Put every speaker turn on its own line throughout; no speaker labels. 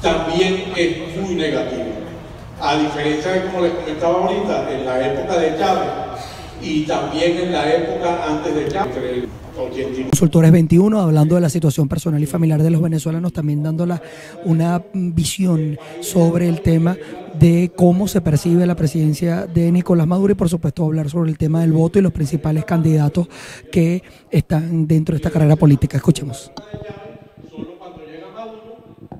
también es muy negativa. A diferencia de, como les comentaba ahorita, en la época de Chávez y también en la época antes de Chávez,
Consultores 21, hablando de la situación personal y familiar de los venezolanos, también dándola una visión sobre el tema de cómo se percibe la presidencia de Nicolás Maduro y por supuesto hablar sobre el tema del voto y los principales candidatos que están dentro de esta carrera política. Escuchemos.
Solo cuando llega Maduro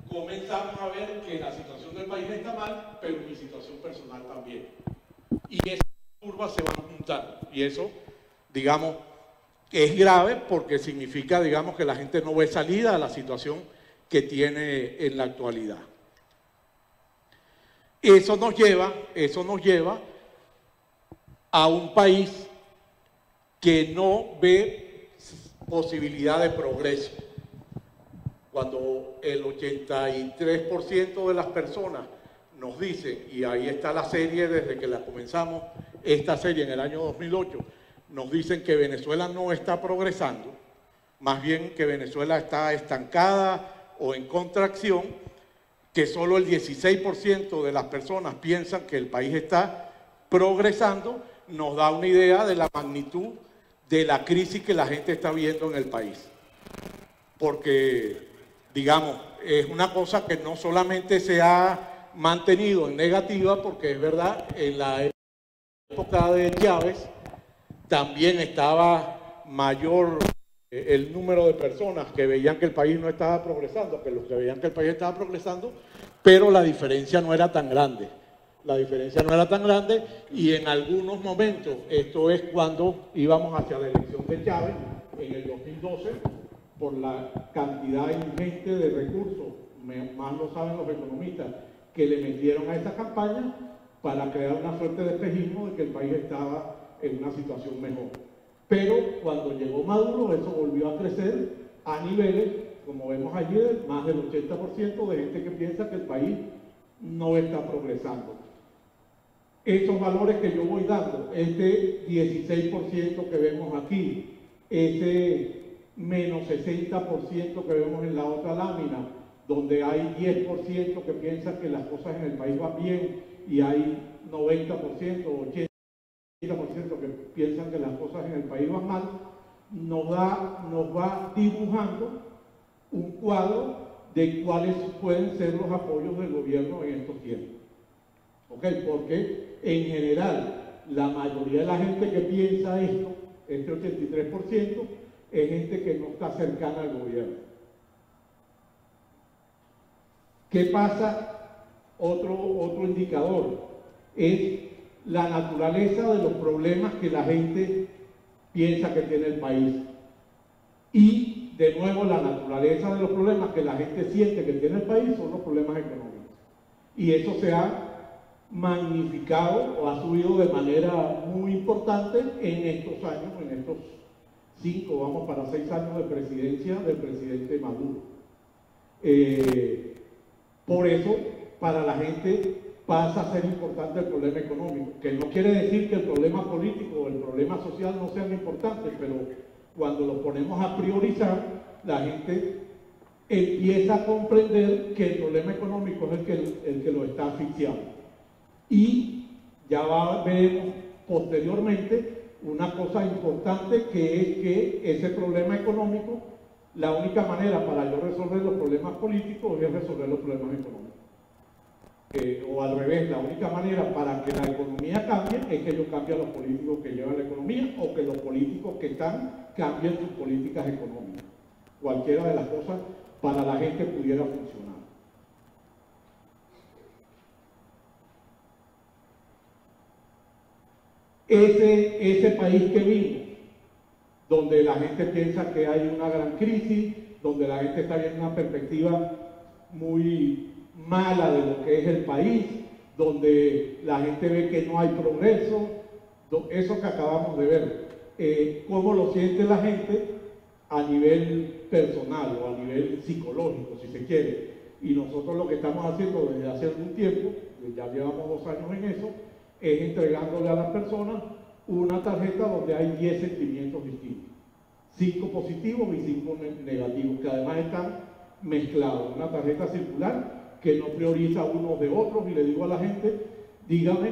comenzamos a ver que la situación del país está mal, pero mi situación personal también. Y esas curvas se van a juntar y eso, digamos, es grave porque significa, digamos, que la gente no ve salida a la situación que tiene en la actualidad. Eso nos lleva a un país que no ve posibilidad de progreso. Cuando el 83% de las personas nos dicen, y ahí está la serie desde que la comenzamos, esta serie en el año 2008, nos dicen que Venezuela no está progresando, más bien que Venezuela está estancada o en contracción, que solo el 16% de las personas piensan que el país está progresando, nos da una idea de la magnitud de la crisis que la gente está viendo en el país. Porque, digamos, es una cosa que no solamente se ha mantenido en negativa, porque es verdad, en la época de Chávez, también estaba mayor el número de personas que veían que el país no estaba progresando, que los que veían que el país estaba progresando, pero la diferencia no era tan grande. La diferencia no era tan grande y en algunos momentos, esto es cuando íbamos hacia la elección de Chávez, en el 2012, por la cantidad ingente de recursos, más lo saben los economistas, que le metieron a esa campaña para crear una suerte de espejismo de que el país estaba en una situación mejor. Pero cuando llegó Maduro, eso volvió a crecer a niveles, como vemos ayer, más del 80% de gente que piensa que el país no está progresando. Esos valores que yo voy dando, este 16% que vemos aquí, ese menos 60% que vemos en la otra lámina, donde hay 10% que piensan que las cosas en el país van bien y hay 90%, 80% que piensan que las cosas en el país van mal, nos va dibujando un cuadro de cuáles pueden ser los apoyos del gobierno en estos tiempos. ¿Ok? Porque en general la mayoría de la gente que piensa esto, este 83%, es gente que no está cercana al gobierno. ¿Qué pasa? Otro indicador es la naturaleza de los problemas que la gente piensa que tiene el país. Y, de nuevo, la naturaleza de los problemas que la gente siente que tiene el país son los problemas económicos. Y eso se ha magnificado o ha subido de manera muy importante en estos años, en estos 5, vamos para 6 años de presidencia del presidente Maduro. Por eso, para la gente pasa a ser importante el problema económico, que no quiere decir que el problema político o el problema social no sean importantes, pero cuando los ponemos a priorizar, la gente empieza a comprender que el problema económico es el que lo está asfixiando. Y ya veremos posteriormente una cosa importante, que es que ese problema económico, la única manera para yo resolver los problemas políticos es resolver los problemas económicos. O al revés, la única manera para que la economía cambie es que yo cambie a los políticos que llevan la economía o que los políticos que están cambien sus políticas económicas. Cualquiera de las cosas para la gente pudiera funcionar. Ese país que vimos, donde la gente piensa que hay una gran crisis, donde la gente está viendo una perspectiva muy mala de lo que es el país, donde la gente ve que no hay progreso, eso que acabamos de ver, cómo lo siente la gente a nivel personal o a nivel psicológico, si se quiere. Y nosotros lo que estamos haciendo desde hace algún tiempo, ya llevamos 2 años en eso, es entregándole a las personas una tarjeta donde hay 10 sentimientos distintos, 5 positivos y 5 negativos, que además están mezclados, una tarjeta circular que no prioriza unos de otros, y le digo a la gente, dígame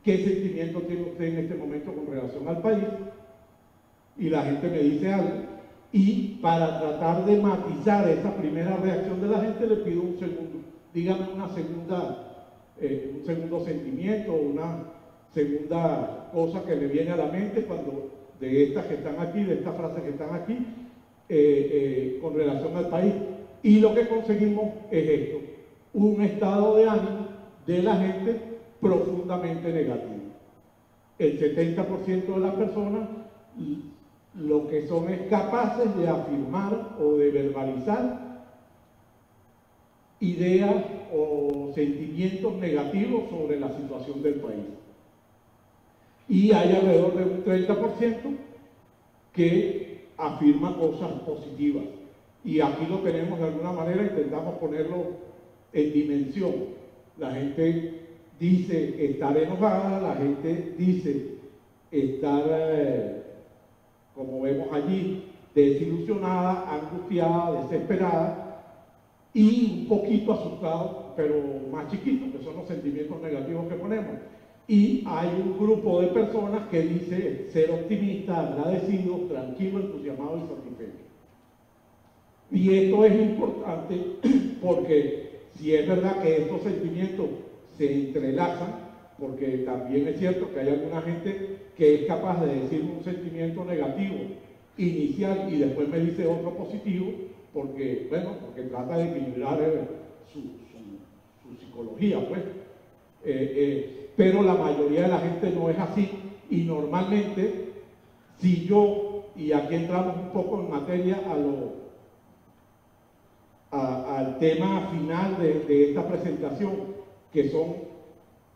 qué sentimiento tiene usted en este momento con relación al país, y la gente me dice algo, y para tratar de matizar esa primera reacción de la gente le pido un segundo, dígame un segundo sentimiento, una segunda cosa que le viene a la mente cuando de estas que están aquí, de estas frases que están aquí, con relación al país. Y lo que conseguimos es esto, un estado de ánimo de la gente profundamente negativo. El 70% de las personas lo que son es capaces de afirmar o de verbalizar ideas o sentimientos negativos sobre la situación del país. Y hay alrededor de un 30% que afirma cosas positivas. Y aquí lo tenemos de alguna manera, intentamos ponerlo en dimensión. La gente dice estar enojada, la gente dice estar, como vemos allí, desilusionada, angustiada, desesperada y un poquito asustada, pero más chiquito, que son los sentimientos negativos que ponemos. Y hay un grupo de personas que dice ser optimista, agradecido, tranquilo, entusiasmado y satisfecho. Y esto es importante porque si es verdad que estos sentimientos se entrelazan, porque también es cierto que hay alguna gente que es capaz de decir un sentimiento negativo inicial y después me dice otro positivo, porque, bueno, porque trata de equilibrar su psicología, pues. Pero la mayoría de la gente no es así, y normalmente, si yo, y aquí entramos un poco en materia al tema final de esta presentación, que son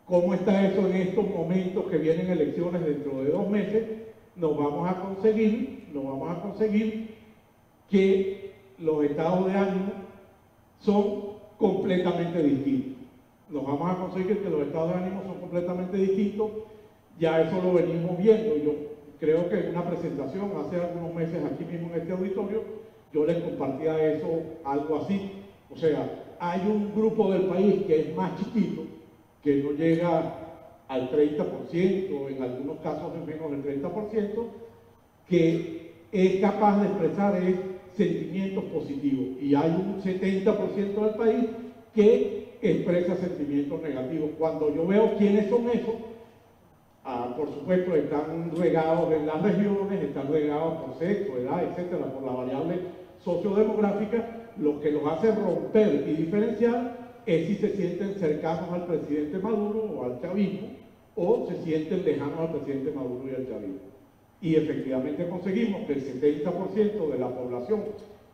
cómo está eso en estos momentos que vienen elecciones dentro de 2 meses, nos vamos a conseguir que los estados de ánimo son completamente distintos. Nos vamos a conseguir que los estados de ánimo son completamente distintos, ya eso lo venimos viendo. Yo creo que en una presentación hace algunos meses aquí mismo en este auditorio, yo les compartía eso, algo así. O sea, hay un grupo del país que es más chiquito, que no llega al 30%, en algunos casos es menos del 30%, que es capaz de expresar sentimientos positivos. Y hay un 70% del país que expresa sentimientos negativos. Cuando yo veo quiénes son esos, por supuesto están regados en las regiones, están regados por sexo, edad, etcétera, por la variable sociodemográfica. Lo que los hace romper y diferenciar es si se sienten cercanos al presidente Maduro o al chavismo, o se sienten lejanos al presidente Maduro y al chavismo. Y efectivamente conseguimos que el 70% de la población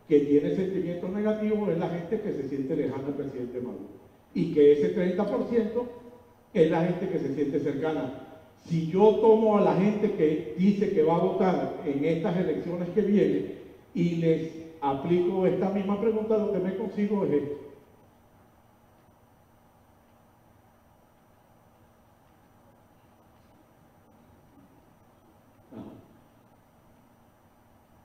que tiene sentimientos negativos es la gente que se siente lejana al presidente Maduro, y que ese 30% es la gente que se siente cercana. Si yo tomo a la gente que dice que va a votar en estas elecciones que vienen y les aplico esta misma pregunta, lo que me consigo es esto.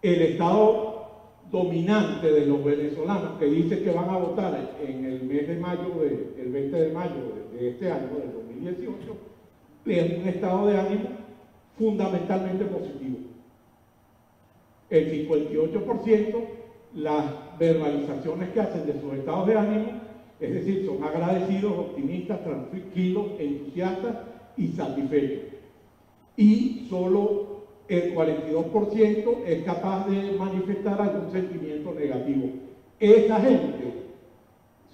El estado dominante de los venezolanos que dice que van a votar en el mes de mayo, el 20 de mayo de este año, del 2018, es un estado de ánimo fundamentalmente positivo. El 58%, las verbalizaciones que hacen de sus estados de ánimo, es decir, son agradecidos, optimistas, tranquilos, entusiastas y satisfechos. Y solo el 42% es capaz de manifestar algún sentimiento negativo. Esa gente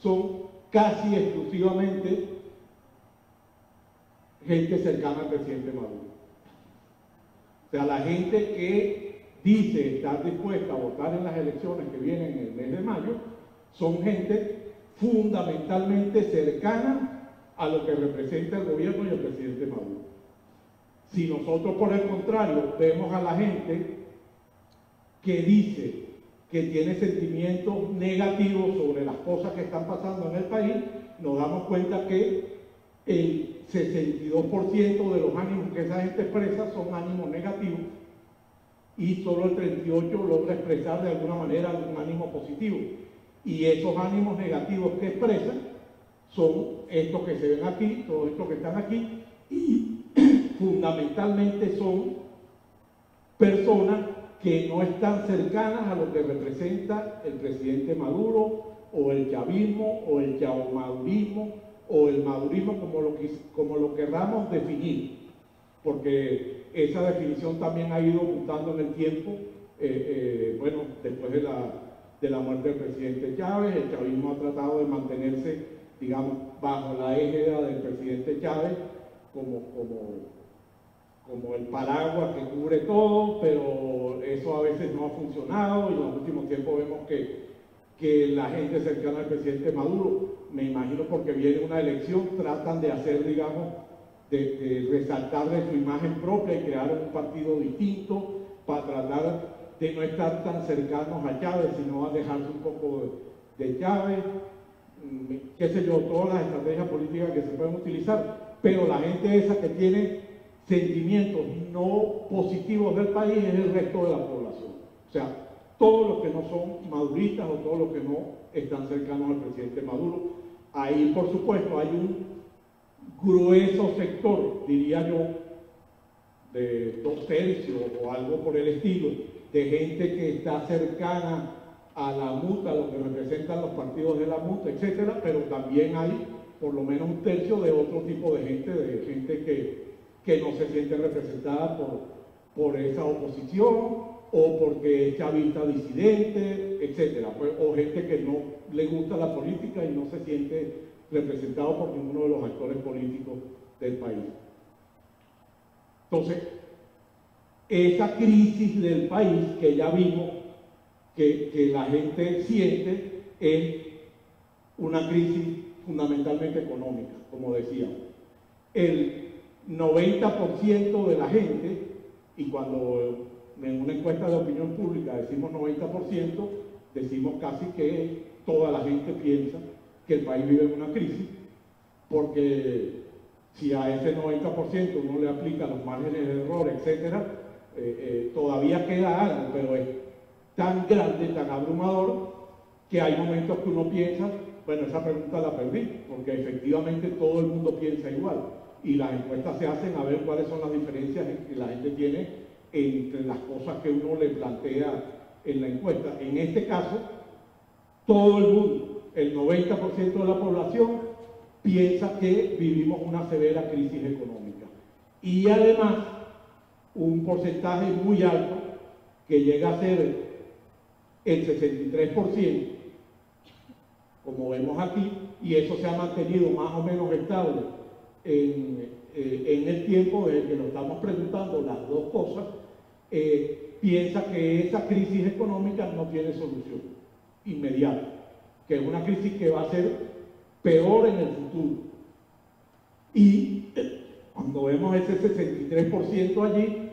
son casi exclusivamente gente cercana al presidente Maduro. O sea, la gente que dice estar dispuesta a votar en las elecciones que vienen en el mes de mayo son gente fundamentalmente cercana a lo que representa el gobierno y el presidente Maduro. Si nosotros, por el contrario, vemos a la gente que dice que tiene sentimientos negativos sobre las cosas que están pasando en el país, nos damos cuenta que el 62% de los ánimos que esa gente expresa son ánimos negativos, y solo el 38% logra expresar de alguna manera un ánimo positivo. Y esos ánimos negativos que expresan son estos que se ven aquí, todos estos que están aquí, y fundamentalmente son personas que no están cercanas a lo que representa el presidente Maduro, o el chavismo, o el chavomadurismo, o el madurismo, como lo querramos definir, porque esa definición también ha ido mutando en el tiempo. Bueno, después de la muerte del presidente Chávez, el chavismo ha tratado de mantenerse, digamos, bajo la égida del presidente Chávez, como el paraguas que cubre todo, pero eso a veces no ha funcionado, y en los últimos tiempos vemos que la gente cercana al presidente Maduro, me imagino porque viene una elección, tratan de hacer, digamos, de resaltar de su imagen propia y crear un partido distinto para tratar de no estar tan cercanos a Chávez, sino a dejarse un poco de Chávez, qué sé yo, todas las estrategias políticas que se pueden utilizar, pero la gente esa que tiene sentimientos no positivos del país es el resto de la población. O sea, todos los que no son maduristas o todos los que no están cercanos al presidente Maduro. Ahí, por supuesto, hay un grueso sector, diría yo, de 2/3 o algo por el estilo, de gente que está cercana a la MUT, a lo que representan los partidos de la MUT, etcétera, pero también hay por lo menos 1/3 de otro tipo de gente que no se siente representada por esa oposición, o porque es chavista disidente, etcétera, pues, o gente que no le gusta la política y no se siente representado por ninguno de los actores políticos del país. Entonces, esa crisis del país que ya vimos que la gente siente es una crisis fundamentalmente económica, como decíamos. El 90% de la gente, y cuando en una encuesta de opinión pública decimos 90%, decimos casi que toda la gente piensa que el país vive en una crisis, porque si a ese 90% uno le aplica los márgenes de error, etcétera, todavía queda algo, pero es tan grande, tan abrumador, que hay momentos que uno piensa, bueno, esa pregunta la perdí, porque efectivamente todo el mundo piensa igual, y las encuestas se hacen a ver cuáles son las diferencias que la gente tiene entre las cosas que uno le plantea en la encuesta. En este caso, todo el mundo, el 90% de la población, piensa que vivimos una severa crisis económica. Y además, un porcentaje muy alto, que llega a ser el 63%, como vemos aquí, y eso se ha mantenido más o menos estable en el tiempo desde que nos estamos preguntando las dos cosas, piensa que esa crisis económica no tiene solución inmediata, que es una crisis que va a ser peor en el futuro. Y cuando vemos ese 63% allí,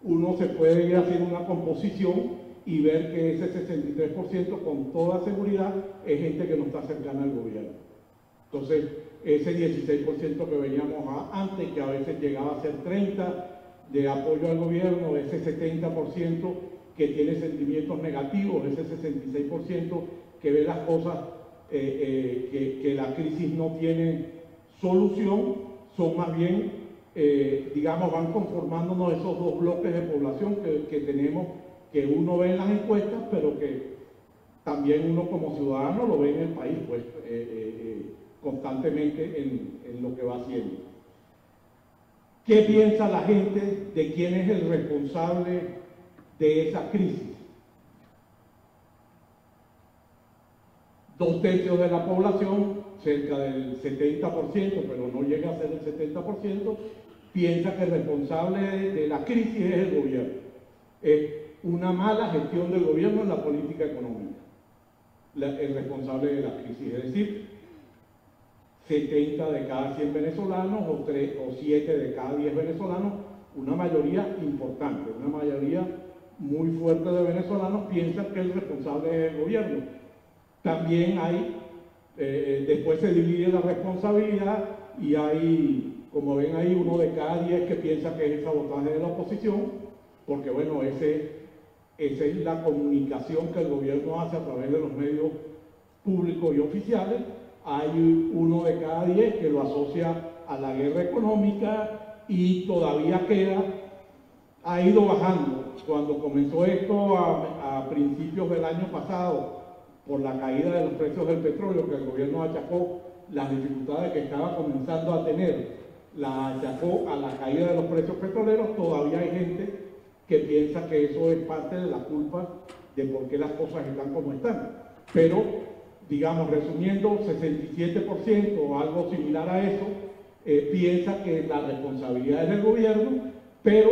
uno se puede ir haciendo una composición y ver que ese 63% con toda seguridad es gente que no está cercana al gobierno. Entonces, ese 16% que veníamos antes, que a veces llegaba a ser 30% de apoyo al gobierno, ese 70% que tiene sentimientos negativos, ese 66% que ve las cosas, que la crisis no tiene solución, son más bien, digamos, van conformándonos esos dos bloques de población que tenemos, que uno ve en las encuestas, pero que también uno como ciudadano lo ve en el país, pues, constantemente en lo que va haciendo. ¿Qué piensa la gente de quién es el responsable de esa crisis? 2/3 de la población, cerca del 70%, pero no llega a ser el 70%, piensa que el responsable de la crisis es el gobierno. Es una mala gestión del gobierno en la política económica, el responsable de la crisis. Es decir, 70 de cada 100 venezolanos o 7 de cada 10 venezolanos, una mayoría importante, una mayoría muy fuerte de venezolanos piensan que el responsable es el gobierno. También hay, después se divide la responsabilidad y hay, como ven ahí, 1 de cada 10 que piensa que es el sabotaje de la oposición, porque bueno, esa es la comunicación que el gobierno hace a través de los medios públicos y oficiales, hay 1 de cada 10 que lo asocia a la guerra económica y todavía queda, ha ido bajando. Cuando comenzó esto a principios del año pasado, por la caída de los precios del petróleo, que el gobierno achacó las dificultades que estaba comenzando a tener, la achacó a la caída de los precios petroleros, todavía hay gente que piensa que eso es parte de la culpa de por qué las cosas están como están. Pero, digamos, resumiendo, 67% o algo similar a eso, piensa que la responsabilidad es del gobierno, pero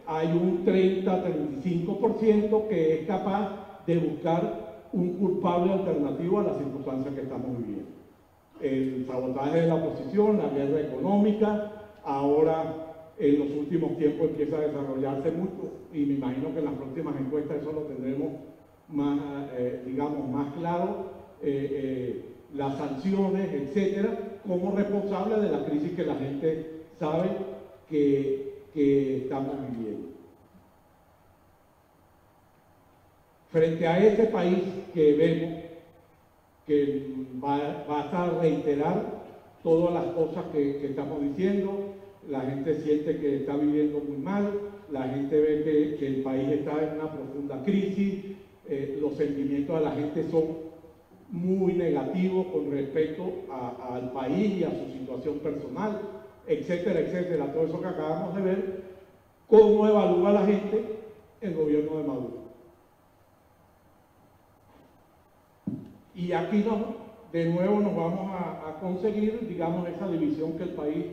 hay un 30-35% que es capaz de buscar un culpable alternativo a las circunstancias que estamos viviendo. El sabotaje de la oposición, la guerra económica, ahora en los últimos tiempos empieza a desarrollarse mucho y me imagino que en las próximas encuestas eso lo tendremos más, digamos, más claro, las sanciones, etcétera, como responsable de la crisis que la gente sabe que estamos viviendo. Frente a ese país que vemos, que basta reiterar todas las cosas que estamos diciendo, la gente siente que está viviendo muy mal, la gente ve que el país está en una profunda crisis, los sentimientos de la gente son muy negativos con respecto al país y a su situación personal, etcétera, etcétera. Todo eso que acabamos de ver, cómo evalúa la gente el gobierno de Maduro. Y aquí de nuevo nos vamos a conseguir, digamos, esa división que el país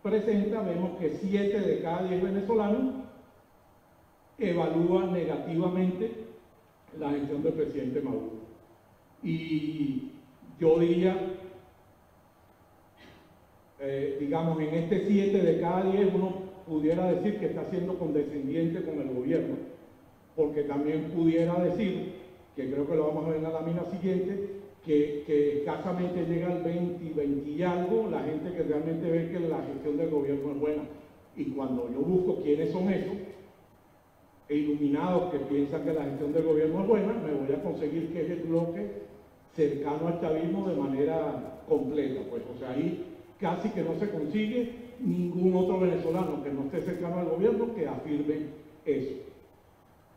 presenta. Vemos que 7 de cada 10 venezolanos evalúan negativamente la gestión del presidente Maduro. Y yo diría, digamos, en este 7 de cada 10 uno pudiera decir que está siendo condescendiente con el gobierno, porque también pudiera decir, que creo que lo vamos a ver en la lámina siguiente, que escasamente llega al 20 y algo la gente que realmente ve que la gestión del gobierno es buena. Y cuando yo busco quiénes son esos iluminados que piensan que la gestión del gobierno es buena, me voy a conseguir que es el bloque cercano al chavismo de manera completa. Pues, o sea, ahí casi que no se consigue ningún otro venezolano que no esté cercano al gobierno que afirme eso.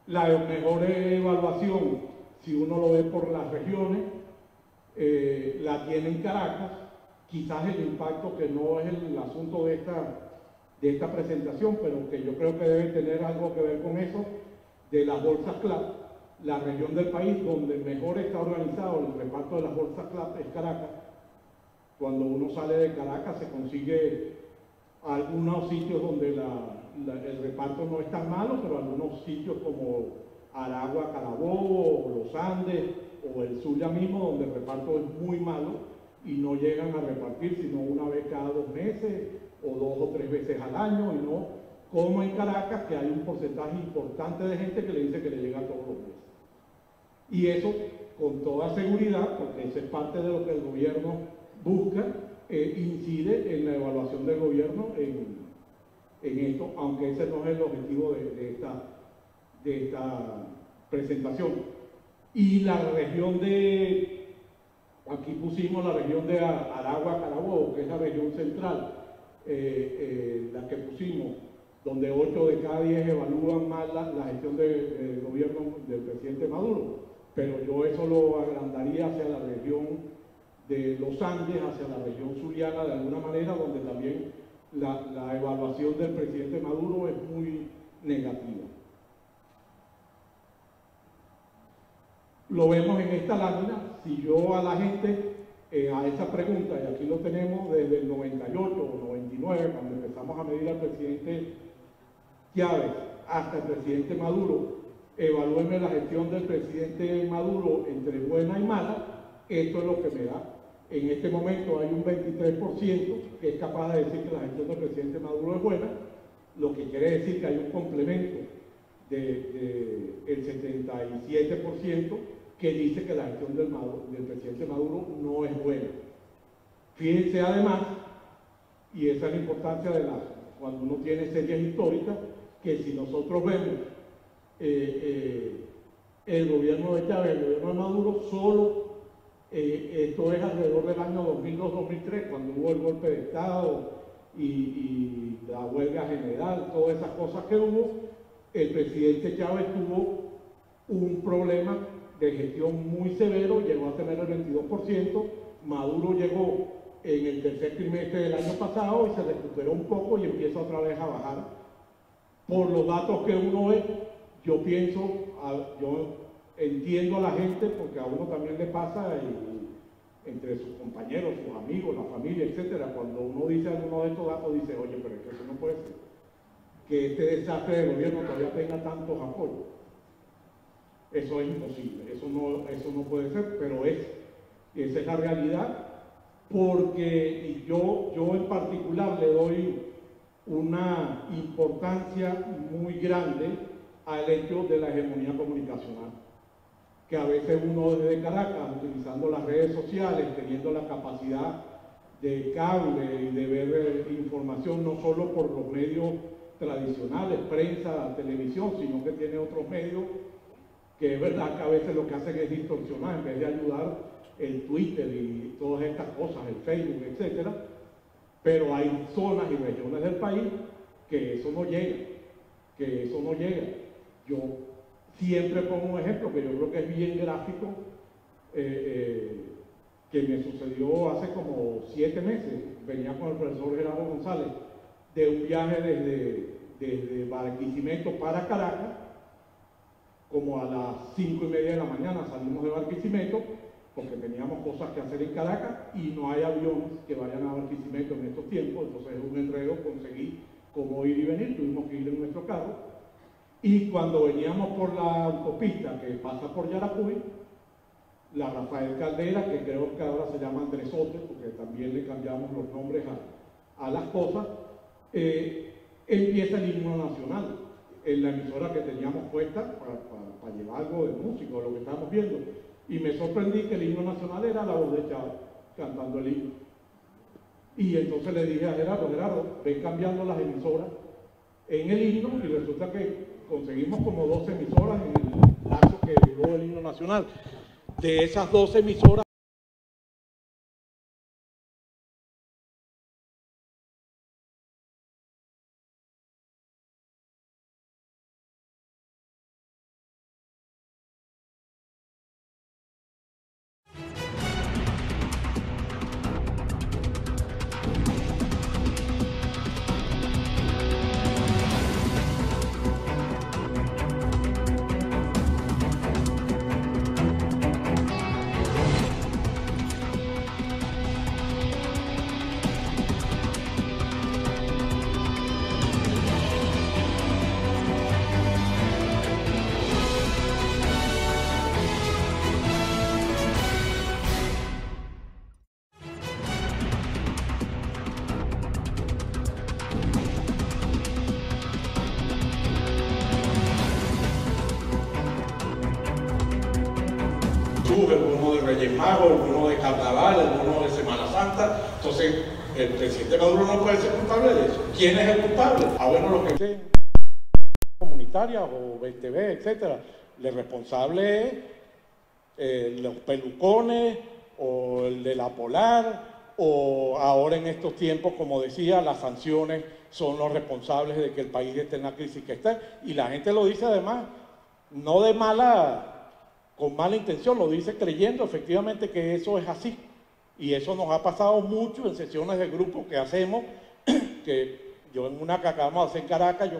La mejor evaluación, si uno lo ve por las regiones, la tiene en Caracas. Quizás el impacto, que no es el asunto de esta presentación, pero que yo creo que debe tener algo que ver con eso, de las bolsas CLAP, la región del país donde mejor está organizado el reparto de las bolsas CLAP es Caracas. Cuando uno sale de Caracas se consigue algunos sitios donde el reparto no es tan malo, pero algunos sitios como Aragua, Carabobo, Los Andes o el Zulia mismo, donde el reparto es muy malo y no llegan a repartir sino una vez cada 2 meses o 2 o 3 veces al año, y no como en Caracas, que hay un porcentaje importante de gente que le dice que le llega todos los meses. Y eso, con toda seguridad, porque eso es parte de lo que el gobierno busca, incide en la evaluación del gobierno en esto, aunque ese no es el objetivo de esta presentación. Y la región aquí pusimos la región de Aragua, Carabobo, que es la región central, la que pusimos, donde 8 de cada 10 evalúan mal la gestión del gobierno del presidente Maduro. Pero yo eso lo agrandaría hacia la región de los Andes, hacia la región zuliana de alguna manera, donde también la evaluación del presidente Maduro es muy negativa. Lo vemos en esta lámina. Si yo a la gente, a esa pregunta, y aquí lo tenemos desde el 98 o 99, cuando empezamos a medir al presidente Chávez hasta el presidente Maduro, evalúenme la gestión del presidente Maduro entre buena y mala, esto es lo que me da. En este momento hay un 23% que es capaz de decir que la gestión del presidente Maduro es buena, lo que quiere decir que hay un complemento del 77% que dice que la gestión del presidente Maduro no es buena. Fíjense además, y esa es la importancia cuando uno tiene series históricas, que si nosotros vemos el gobierno de Chávez, el gobierno de Maduro, solo Esto es alrededor del año 2002-2003, cuando hubo el golpe de Estado y la huelga general, todas esas cosas que hubo. El presidente Chávez tuvo un problema de gestión muy severo, llegó a tener el 22%, Maduro llegó en el tercer trimestre del año pasado y se recuperó un poco y empieza otra vez a bajar. Por los datos que uno ve, yo pienso, yo entiendo a la gente, porque a uno también le pasa, entre sus compañeros, sus amigos, la familia, etcétera, cuando uno dice alguno de estos datos, dice, oye, pero es que eso no puede ser, que este desastre de gobierno todavía tenga tantos apoyos. Eso es imposible, eso no puede ser, pero esa es la realidad, porque yo en particular le doy una importancia muy grande al hecho de la hegemonía comunicacional, que a veces uno desde Caracas, utilizando las redes sociales, teniendo la capacidad de cable y de ver información no solo por los medios tradicionales, prensa, televisión, sino que tiene otros medios, que es verdad que a veces lo que hacen es distorsionar en vez de ayudar el Twitter y todas estas cosas, el Facebook, etcétera. Pero hay zonas y regiones del país que eso no llega, Yo siempre pongo un ejemplo que yo creo que es bien gráfico, que me sucedió hace como 7 meses. Venía con el profesor Gerardo González de un viaje desde Barquisimeto para Caracas, como a las 5:30 de la mañana salimos de Barquisimeto, porque teníamos cosas que hacer en Caracas y no hay aviones que vayan a Barquisimeto en estos tiempos, entonces es un enredo conseguir cómo ir y venir, tuvimos que ir en nuestro carro. Y cuando veníamos por la autopista que pasa por Yaracuy, la Rafael Caldera, que creo que ahora se llama Andresote, porque también le cambiamos los nombres a las cosas, empieza el himno nacional en la emisora que teníamos puesta para llevar algo de música o lo que estábamos viendo. Y me sorprendí que el himno nacional era la voz de Chávez cantando el himno. Y entonces le dije a Gerardo, ven cambiando las emisoras en el himno, y resulta que conseguimos como 12 emisoras en el lapso que duró el himno nacional. De esas 12 emisoras, alguno de Reyes Magos, alguno de Carnaval, alguno de Semana Santa. Entonces, el presidente Maduro no puede ser culpable de eso. ¿Quién es el culpable? Bueno, los que estén comunitarias o BTV, etcétera. El responsable es los pelucones o el de la Polar, o ahora en estos tiempos, como decía, las sanciones son los responsables de que el país esté en la crisis que está. Y la gente lo dice además, no con mala intención, lo dice creyendo efectivamente que eso es así. Y eso nos ha pasado mucho en sesiones de grupo que hacemos, que yo en una que acabamos de hacer en Caracas,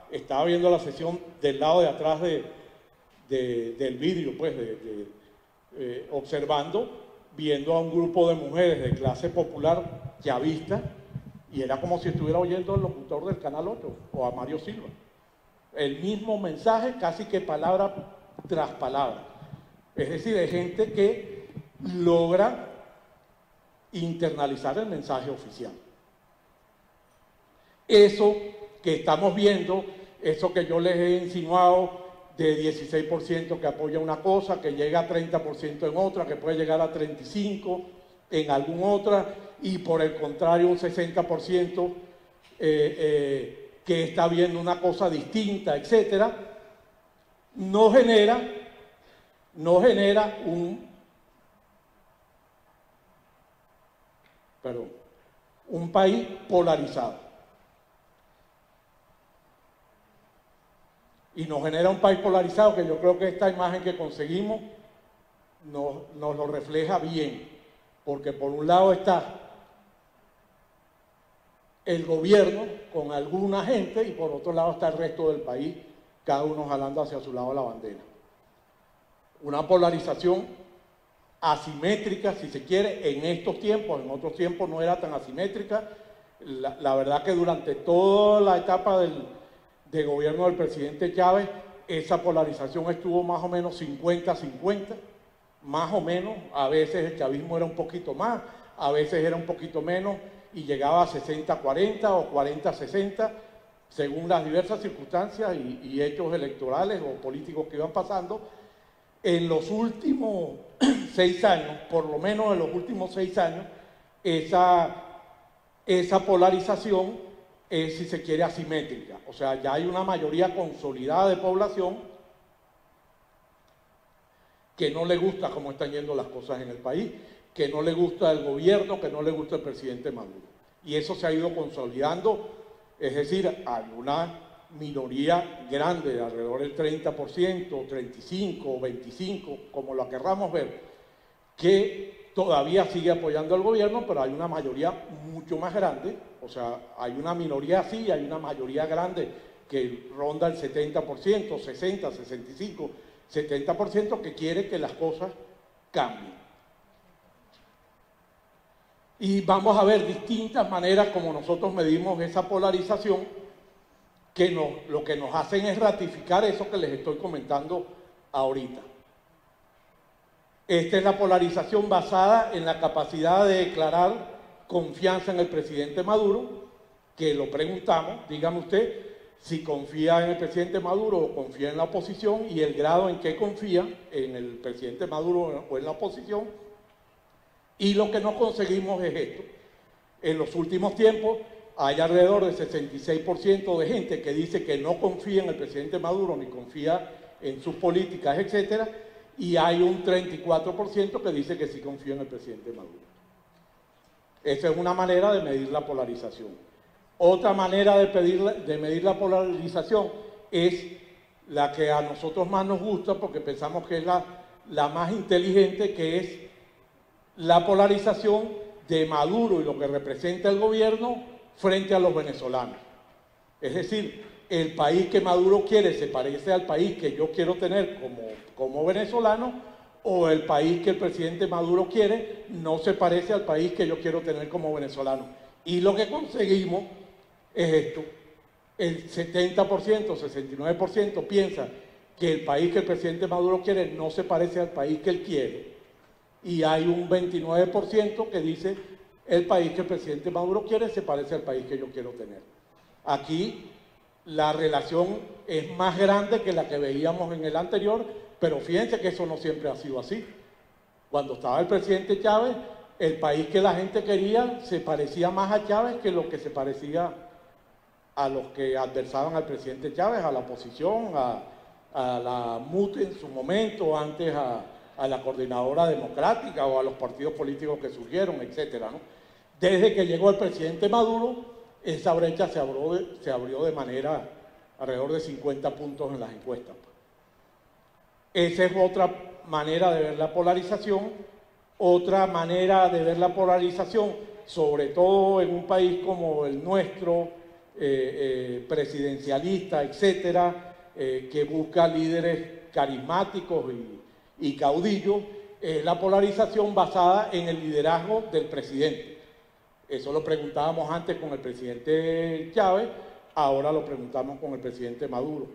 estaba viendo la sesión del lado de atrás del vidrio, pues, observando, viendo a un grupo de mujeres de clase popular chavista, y era como si estuviera oyendo al locutor del Canal 8 o a Mario Silva. El mismo mensaje, casi que palabra tras palabra. Es decir, hay gente que logra internalizar el mensaje oficial. Eso que estamos viendo, eso que yo les he insinuado de 16% que apoya una cosa, que llega a 30% en otra, que puede llegar a 35% en alguna otra, y por el contrario un 60% que está viendo una cosa distinta, etcétera, no genera perdón, un país polarizado. Y nos genera un país polarizado que yo creo que esta imagen que conseguimos nos lo refleja bien, porque por un lado está el gobierno con alguna gente y por otro lado está el resto del país, cada uno jalando hacia su lado la bandera. Una polarización asimétrica, si se quiere, en estos tiempos. En otros tiempos no era tan asimétrica. La verdad que durante toda la etapa de gobierno del presidente Chávez, esa polarización estuvo más o menos 50-50, más o menos. A veces el chavismo era un poquito más, a veces era un poquito menos y llegaba a 60-40 o 40-60, según las diversas circunstancias y hechos electorales o políticos que iban pasando. En los últimos 6 años, por lo menos en los últimos 6 años, esa polarización es, si se quiere, asimétrica. O sea, ya hay una mayoría consolidada de población que no le gusta cómo están yendo las cosas en el país, que no le gusta el gobierno, que no le gusta el presidente Maduro. Y eso se ha ido consolidando, es decir, hay una minoría grande, de alrededor del 30%, 35%, 25%, como lo querramos ver, que todavía sigue apoyando al gobierno, pero hay una mayoría mucho más grande, o sea, hay una minoría sí, hay una mayoría grande que ronda el 70%, 60, 65, 70%, que quiere que las cosas cambien. Y vamos a ver distintas maneras como nosotros medimos esa polarización, que lo que nos hacen es ratificar eso que les estoy comentando ahorita. Esta es la polarización basada en la capacidad de declarar confianza en el presidente Maduro, que lo preguntamos, dígame usted si confía en el presidente Maduro o confía en la oposición y el grado en que confía en el presidente Maduro o en la oposición. Y lo que no conseguimos es esto. En los últimos tiempos hay alrededor del 66% de gente que dice que no confía en el presidente Maduro ni confía en sus políticas, etcétera, y hay un 34% que dice que sí confía en el presidente Maduro. Esa es una manera de medir la polarización. Otra manera de medir la polarización es la que a nosotros más nos gusta porque pensamos que es la más inteligente, que es la polarización de Maduro y lo que representa el gobierno frente a los venezolanos. Es decir, el país que Maduro quiere se parece al país que yo quiero tener como venezolano, o el país que el presidente Maduro quiere no se parece al país que yo quiero tener como venezolano. Y lo que conseguimos es esto: el 70%, 69% piensa que el país que el presidente Maduro quiere no se parece al país que él quiere, y hay un 29% que dice el país que el presidente Maduro quiere se parece al país que yo quiero tener. Aquí la relación es más grande que la que veíamos en el anterior, pero fíjense que eso no siempre ha sido así. Cuando estaba el presidente Chávez, el país que la gente quería se parecía más a Chávez que lo que se parecía a los que adversaban al presidente Chávez, a la oposición, a la MUT en su momento, antes a la Coordinadora Democrática o a los partidos políticos que surgieron, etcétera, ¿no? Desde que llegó el presidente Maduro, esa brecha se abrió de manera alrededor de 50 puntos en las encuestas. Esa es otra manera de ver la polarización. Otra manera de ver la polarización, sobre todo en un país como el nuestro, presidencialista, etcétera, que busca líderes carismáticos y caudillos, es la polarización basada en el liderazgo del presidente. Eso lo preguntábamos antes con el presidente Chávez, ahora lo preguntamos con el presidente Maduro.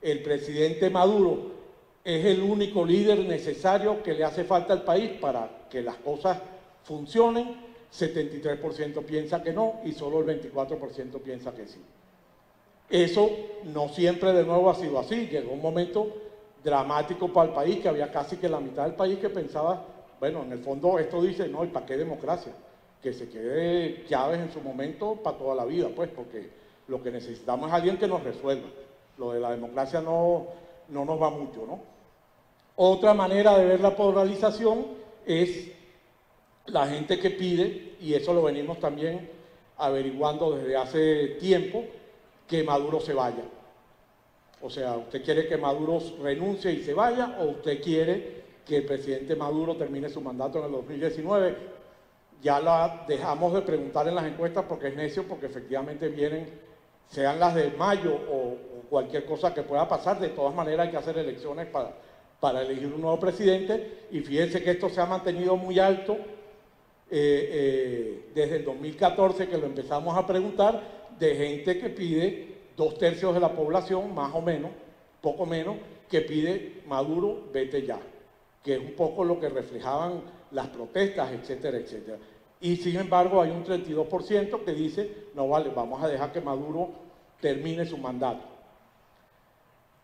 El presidente Maduro es el único líder necesario que le hace falta al país para que las cosas funcionen. 73% piensa que no y solo el 24% piensa que sí. Eso no siempre de nuevo ha sido así. Llegó un momento dramático para el país que había casi que la mitad del país que pensaba, bueno, en el fondo esto dice, no, ¿y para qué democracia? Que se quede Chávez en su momento para toda la vida, pues, porque lo que necesitamos es alguien que nos resuelva. Lo de la democracia no nos va mucho, ¿no? Otra manera de ver la polarización es la gente que pide, y eso lo venimos también averiguando desde hace tiempo, que Maduro se vaya. O sea, ¿usted quiere que Maduro renuncie y se vaya o usted quiere que el presidente Maduro termine su mandato en el 2019? Ya la dejamos de preguntar en las encuestas porque es necio, porque efectivamente vienen, sean las de mayo o cualquier cosa que pueda pasar. De todas maneras hay que hacer elecciones para elegir un nuevo presidente, y fíjense que esto se ha mantenido muy alto desde el 2014, que lo empezamos a preguntar, de gente que pide 2/3 de la población, más o menos, poco menos, que pide Maduro, vete ya, que es un poco lo que reflejaban las protestas, etcétera, etcétera. Y sin embargo hay un 32% que dice, no vale, vamos a dejar que Maduro termine su mandato.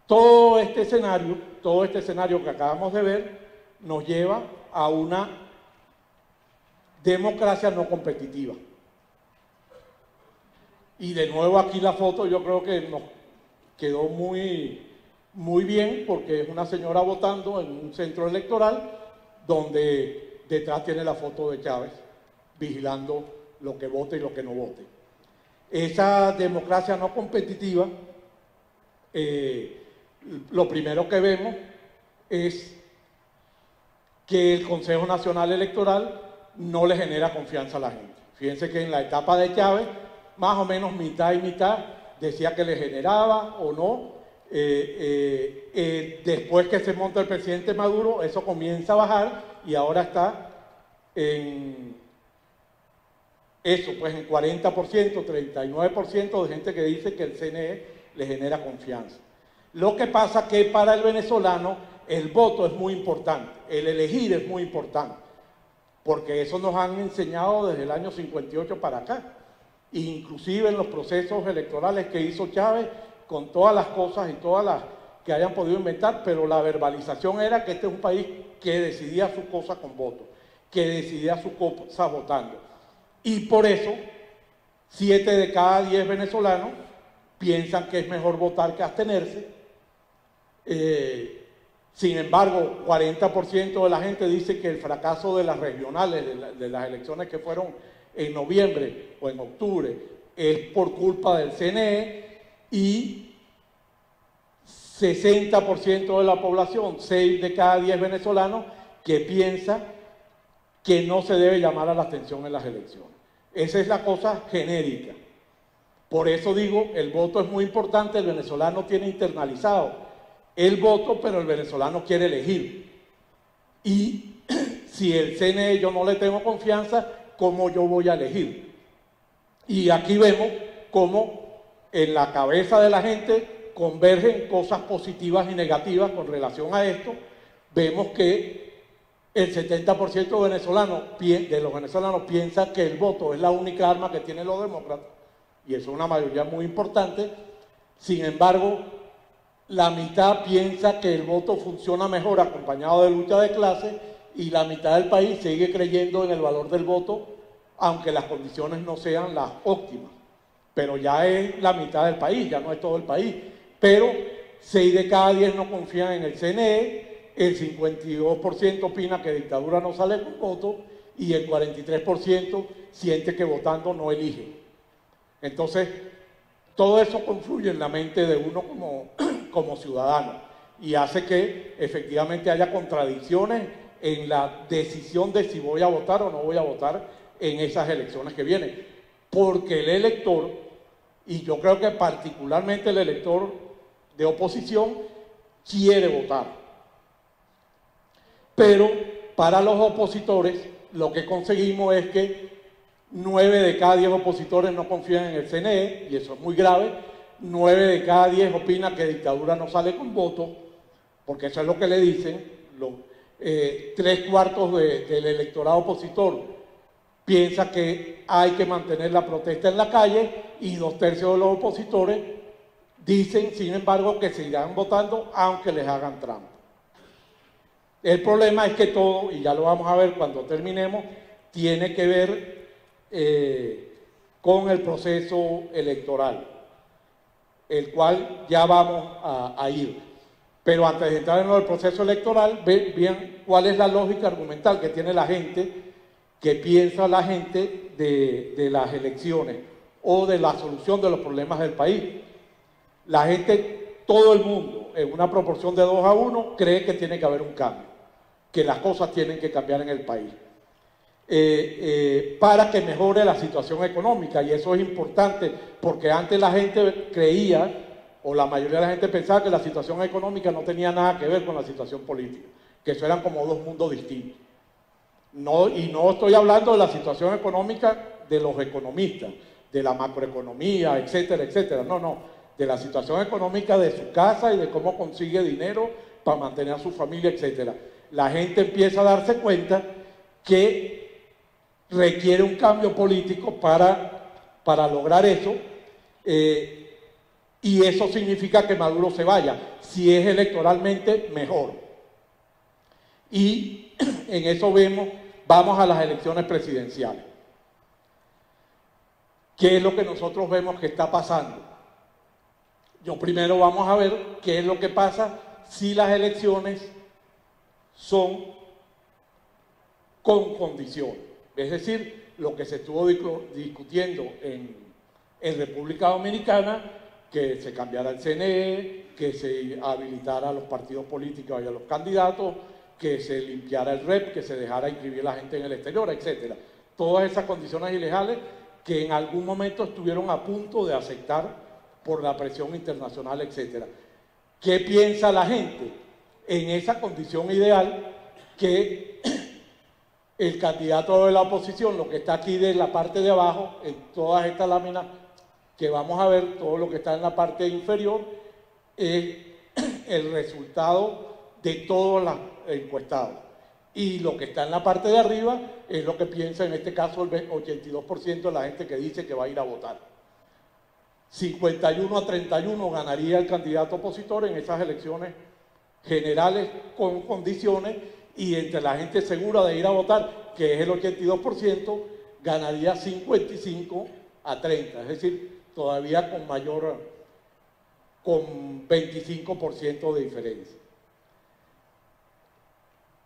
Todo este escenario que acabamos de ver nos lleva a una democracia no competitiva. Y de nuevo aquí la foto yo creo que nos quedó muy bien, porque es una señora votando en un centro electoral donde detrás tiene la foto de Chávez vigilando lo que vote y lo que no vote. Esa democracia no competitiva, lo primero que vemos es que el Consejo Nacional Electoral no le genera confianza a la gente. Fíjense que en la etapa de Chávez, más o menos mitad y mitad, decía que le generaba o no. Después que se monta el presidente Maduro, eso comienza a bajar y ahora está en eso, pues en 40%, 39% de gente que dice que el CNE le genera confianza. Lo que pasa es que para el venezolano el voto es muy importante, el elegir es muy importante, porque eso nos han enseñado desde el año 58 para acá, inclusive en los procesos electorales que hizo Chávez, con todas las cosas y todas las que hayan podido inventar, pero la verbalización era que este es un país que decidía sus cosas con voto, que decidía sus cosas votando. Y por eso, 7 de cada 10 venezolanos piensan que es mejor votar que abstenerse. Sin embargo, 40% de la gente dice que el fracaso de las regionales, de las elecciones que fueron en noviembre o en octubre, es por culpa del CNE, y 60% de la población, 6 de cada 10 venezolanos, que piensa que no se debe llamar a la abstención en las elecciones. Esa es la cosa genérica. Por eso digo, el voto es muy importante, el venezolano tiene internalizado el voto, pero el venezolano quiere elegir. Y si el CNE yo no le tengo confianza, ¿cómo yo voy a elegir? Y aquí vemos cómo en la cabeza de la gente convergen cosas positivas y negativas con relación a esto. Vemos que el 70% de los venezolanos piensa que el voto es la única arma que tienen los demócratas, y eso es una mayoría muy importante. Sin embargo, la mitad piensa que el voto funciona mejor acompañado de lucha de clase, y la mitad del país sigue creyendo en el valor del voto, aunque las condiciones no sean las óptimas. Pero ya es la mitad del país, ya no es todo el país. Pero 6 de cada 10 no confían en el CNE, el 52% opina que dictadura no sale con voto, y el 43% siente que votando no elige. Entonces, todo eso confluye en la mente de uno como ciudadano, y hace que efectivamente haya contradicciones en la decisión de si voy a votar o no voy a votar en esas elecciones que vienen. Porque el elector, y yo creo que particularmente el elector de oposición, quiere votar. Pero para los opositores lo que conseguimos es que 9 de cada 10 opositores no confían en el CNE, y eso es muy grave. 9 de cada 10 opinan que dictadura no sale con voto, porque eso es lo que le dicen. 3/4 del electorado opositor piensa que hay que mantener la protesta en la calle, y 2/3 de los opositores dicen, sin embargo, que seguirán votando aunque les hagan trampa. El problema es que todo, y ya lo vamos a ver cuando terminemos, tiene que ver con el proceso electoral, el cual ya vamos a ir. Pero antes de entrar en el proceso electoral, vean cuál es la lógica argumental que tiene la gente qué piensa la gente de las elecciones o de la solución de los problemas del país. La gente, todo el mundo, en una proporción de 2-1, cree que tiene que haber un cambio, que las cosas tienen que cambiar en el país. Para que mejore la situación económica, y eso es importante porque antes la gente creía, o la mayoría de la gente pensaba, que la situación económica no tenía nada que ver con la situación política, que eso eran como dos mundos distintos. No, y no estoy hablando de la situación económica de los economistas, de la macroeconomía, etcétera, etcétera, no, de la situación económica de su casa y de cómo consigue dinero para mantener a su familia, etcétera. La gente empieza a darse cuenta que requiere un cambio político para lograr eso, y eso significa que Maduro se vaya. Si es electoralmente, mejor. Y en eso vamos a las elecciones presidenciales. ¿Qué es lo que nosotros vemos que está pasando? Yo primero vamos a ver qué es lo que pasa si las elecciones son con condiciones. Es decir, lo que se estuvo discutiendo en República Dominicana, que se cambiara el CNE, que se habilitara a los partidos políticos y a los candidatos, que se limpiara el REP, que se dejara inscribir a la gente en el exterior, etc. Todas esas condiciones ilegales que en algún momento estuvieron a punto de aceptar por la presión internacional, etc. ¿Qué piensa la gente? En esa condición ideal, que el candidato de la oposición, lo que está aquí de la parte de abajo, en todas estas láminas que vamos a ver, todo lo que está en la parte inferior, es el resultado de todos los encuestados. Y lo que está en la parte de arriba es lo que piensa, en este caso, el 82% de la gente que dice que va a ir a votar. 51-31 ganaría el candidato opositor en esas elecciones generales con condiciones, y entre la gente segura de ir a votar, que es el 82%, ganaría 55-30, es decir, todavía con 25% de diferencia.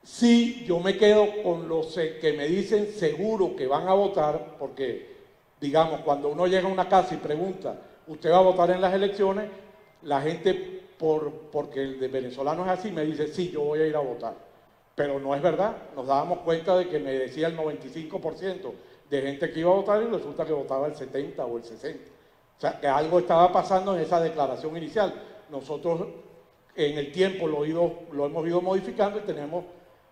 Si yo me quedo con los que me dicen seguro que van a votar, porque, digamos, cuando uno llega a una casa y pregunta, ¿usted va a votar en las elecciones?, la gente, porque el de venezolano es así, me dice, sí, yo voy a ir a votar. Pero no es verdad. Nos dábamos cuenta de que me decía el 95% de gente que iba a votar, y resulta que votaba el 70 o el 60. O sea, que algo estaba pasando en esa declaración inicial. Nosotros en el tiempo lo hemos ido modificando y tenemos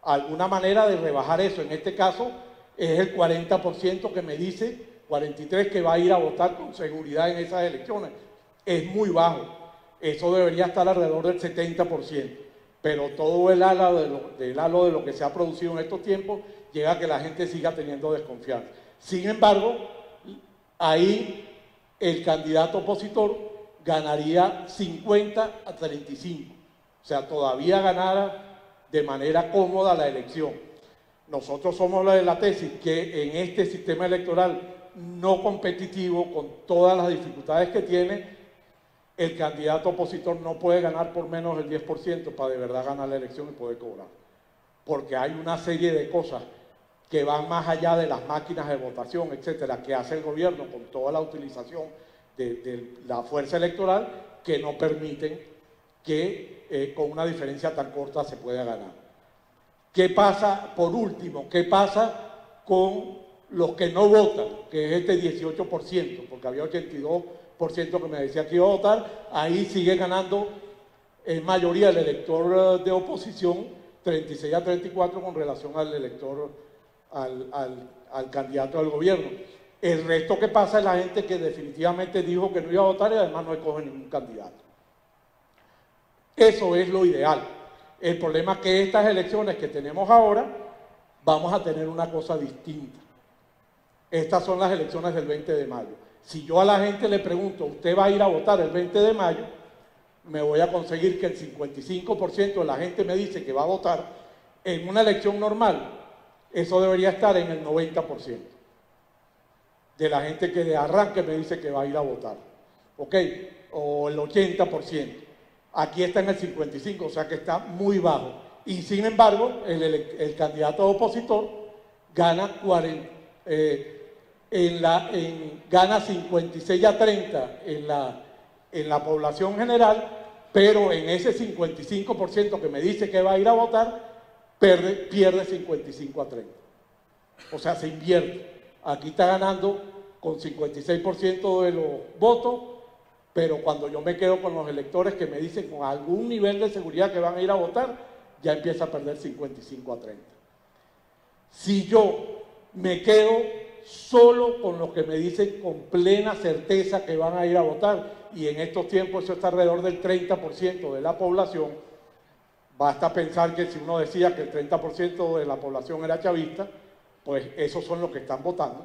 alguna manera de rebajar eso. En este caso es el 40% que me dice, 43% que va a ir a votar con seguridad en esas elecciones. Es muy bajo. Eso debería estar alrededor del 70%. Pero todo el halo de lo que se ha producido en estos tiempos llega a que la gente siga teniendo desconfianza. Sin embargo, ahí el candidato opositor ganaría 50-35. O sea, todavía ganara de manera cómoda la elección. Nosotros somos la de la tesis que en este sistema electoral no competitivo, con todas las dificultades que tiene, el candidato opositor no puede ganar por menos del 10% para de verdad ganar la elección y poder cobrar. Porque hay una serie de cosas que van más allá de las máquinas de votación, etcétera, que hace el gobierno con toda la utilización de la fuerza electoral, que no permiten que con una diferencia tan corta se pueda ganar. ¿Qué pasa, por último, qué pasa con los que no votan, que es este 18%, porque había 82% que me decía que iba a votar? Ahí sigue ganando en mayoría el elector de oposición, 36-34 con relación al elector, al candidato del gobierno. El resto que pasa es la gente que definitivamente dijo que no iba a votar y además no escoge ningún candidato. Eso es lo ideal. El problema es que estas elecciones que tenemos ahora vamos a tener una cosa distinta. Estas son las elecciones del 20 de mayo. Si yo a la gente le pregunto, ¿usted va a ir a votar el 20 de mayo? Me voy a conseguir que el 55% de la gente me dice que va a votar. En una elección normal, eso debería estar en el 90% de la gente que de arranque me dice que va a ir a votar. ¿Ok? O el 80%. Aquí está en el 55%, o sea que está muy bajo. Y sin embargo, el candidato opositor gana, gana 56-30 en la población general, pero en ese 55% que me dice que va a ir a votar, pierde 55-30. O sea, se invierte. Aquí está ganando con 56% de los votos, pero cuando yo me quedo con los electores que me dicen con algún nivel de seguridad que van a ir a votar, ya empieza a perder 55-30. Si yo me quedo solo con los que me dicen con plena certeza que van a ir a votar, y en estos tiempos eso está alrededor del 30% de la población, basta pensar que si uno decía que el 30% de la población era chavista, pues esos son los que están votando.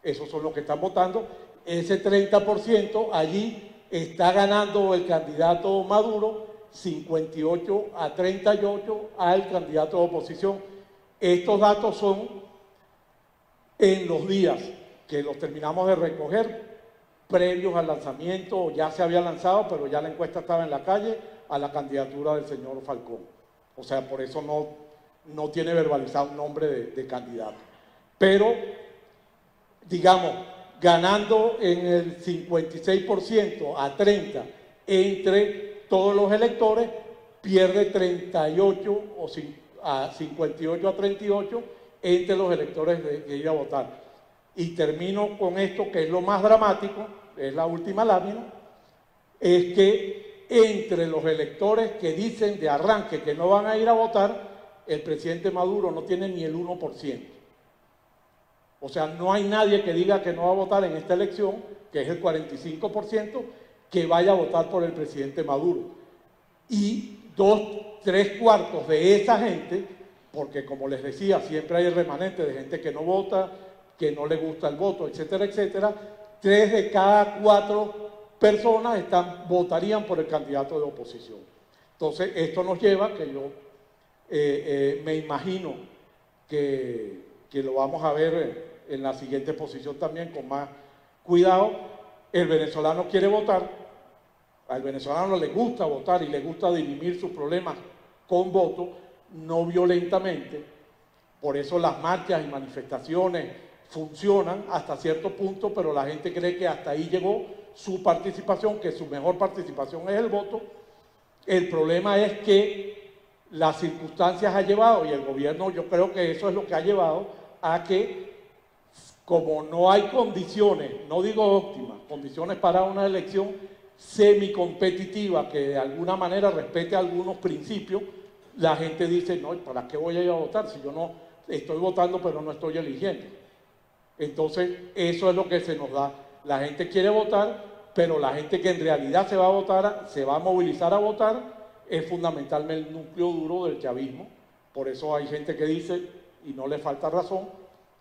Esos son los que están votando. Ese 30% allí está ganando el candidato Maduro 58-38 al candidato de oposición. Estos datos son en los días que los terminamos de recoger, previos al lanzamiento, ya se había lanzado, pero ya la encuesta estaba en la calle, a la candidatura del señor Falcón. O sea, por eso no tiene verbalizado un nombre de candidato. Pero, digamos, ganando en el 56% a 30% entre todos los electores, pierde 38 o 58 a 38 entre los electores de ir a votar. Y termino con esto, que es lo más dramático, es la última lámina, es que entre los electores que dicen de arranque que no van a ir a votar, el presidente Maduro no tiene ni el 1%. O sea, no hay nadie que diga que no va a votar en esta elección, que es el 45%, que vaya a votar por el presidente Maduro. Y 3/4 de esa gente, porque como les decía, siempre hay el remanente de gente que no vota, que no le gusta el voto, etcétera, etcétera, 3 de cada 4 personas votarían por el candidato de oposición. Entonces, esto nos lleva, que yo me imagino que lo vamos a ver en la siguiente posición también con más cuidado. El venezolano quiere votar, al venezolano le gusta votar y le gusta dirimir sus problemas con voto, no violentamente. Por eso las marchas y manifestaciones funcionan hasta cierto punto, pero la gente cree que hasta ahí llegó su participación, que su mejor participación es el voto. El problema es que las circunstancias ha llevado, y el gobierno, yo creo que eso es lo que ha llevado a que, como no hay condiciones, no digo óptimas, condiciones para una elección semicompetitiva que de alguna manera respete algunos principios, la gente dice, no, ¿para qué voy a ir a votar si yo no estoy votando pero no estoy eligiendo? Entonces, eso es lo que se nos da. La gente quiere votar, pero la gente que en realidad se va a votar, se va a movilizar a votar, es fundamentalmente el núcleo duro del chavismo. Por eso hay gente que dice, y no le falta razón,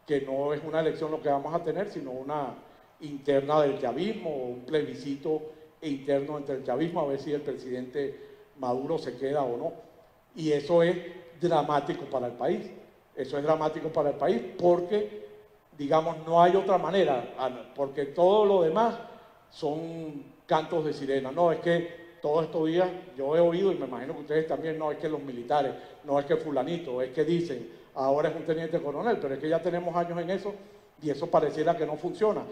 que no es una elección lo que vamos a tener, sino una interna del chavismo, o un plebiscito interno entre el chavismo, a ver si el presidente Maduro se queda o no. Y eso es dramático para el país. Eso es dramático para el país porque, digamos, no hay otra manera, porque todo lo demás son cantos de sirena. No, es que todos estos días yo he oído, y me imagino que ustedes también, no es que los militares, no es que fulanito, es que dicen, ahora es un teniente coronel, pero es que ya tenemos años en eso y eso pareciera que no funciona.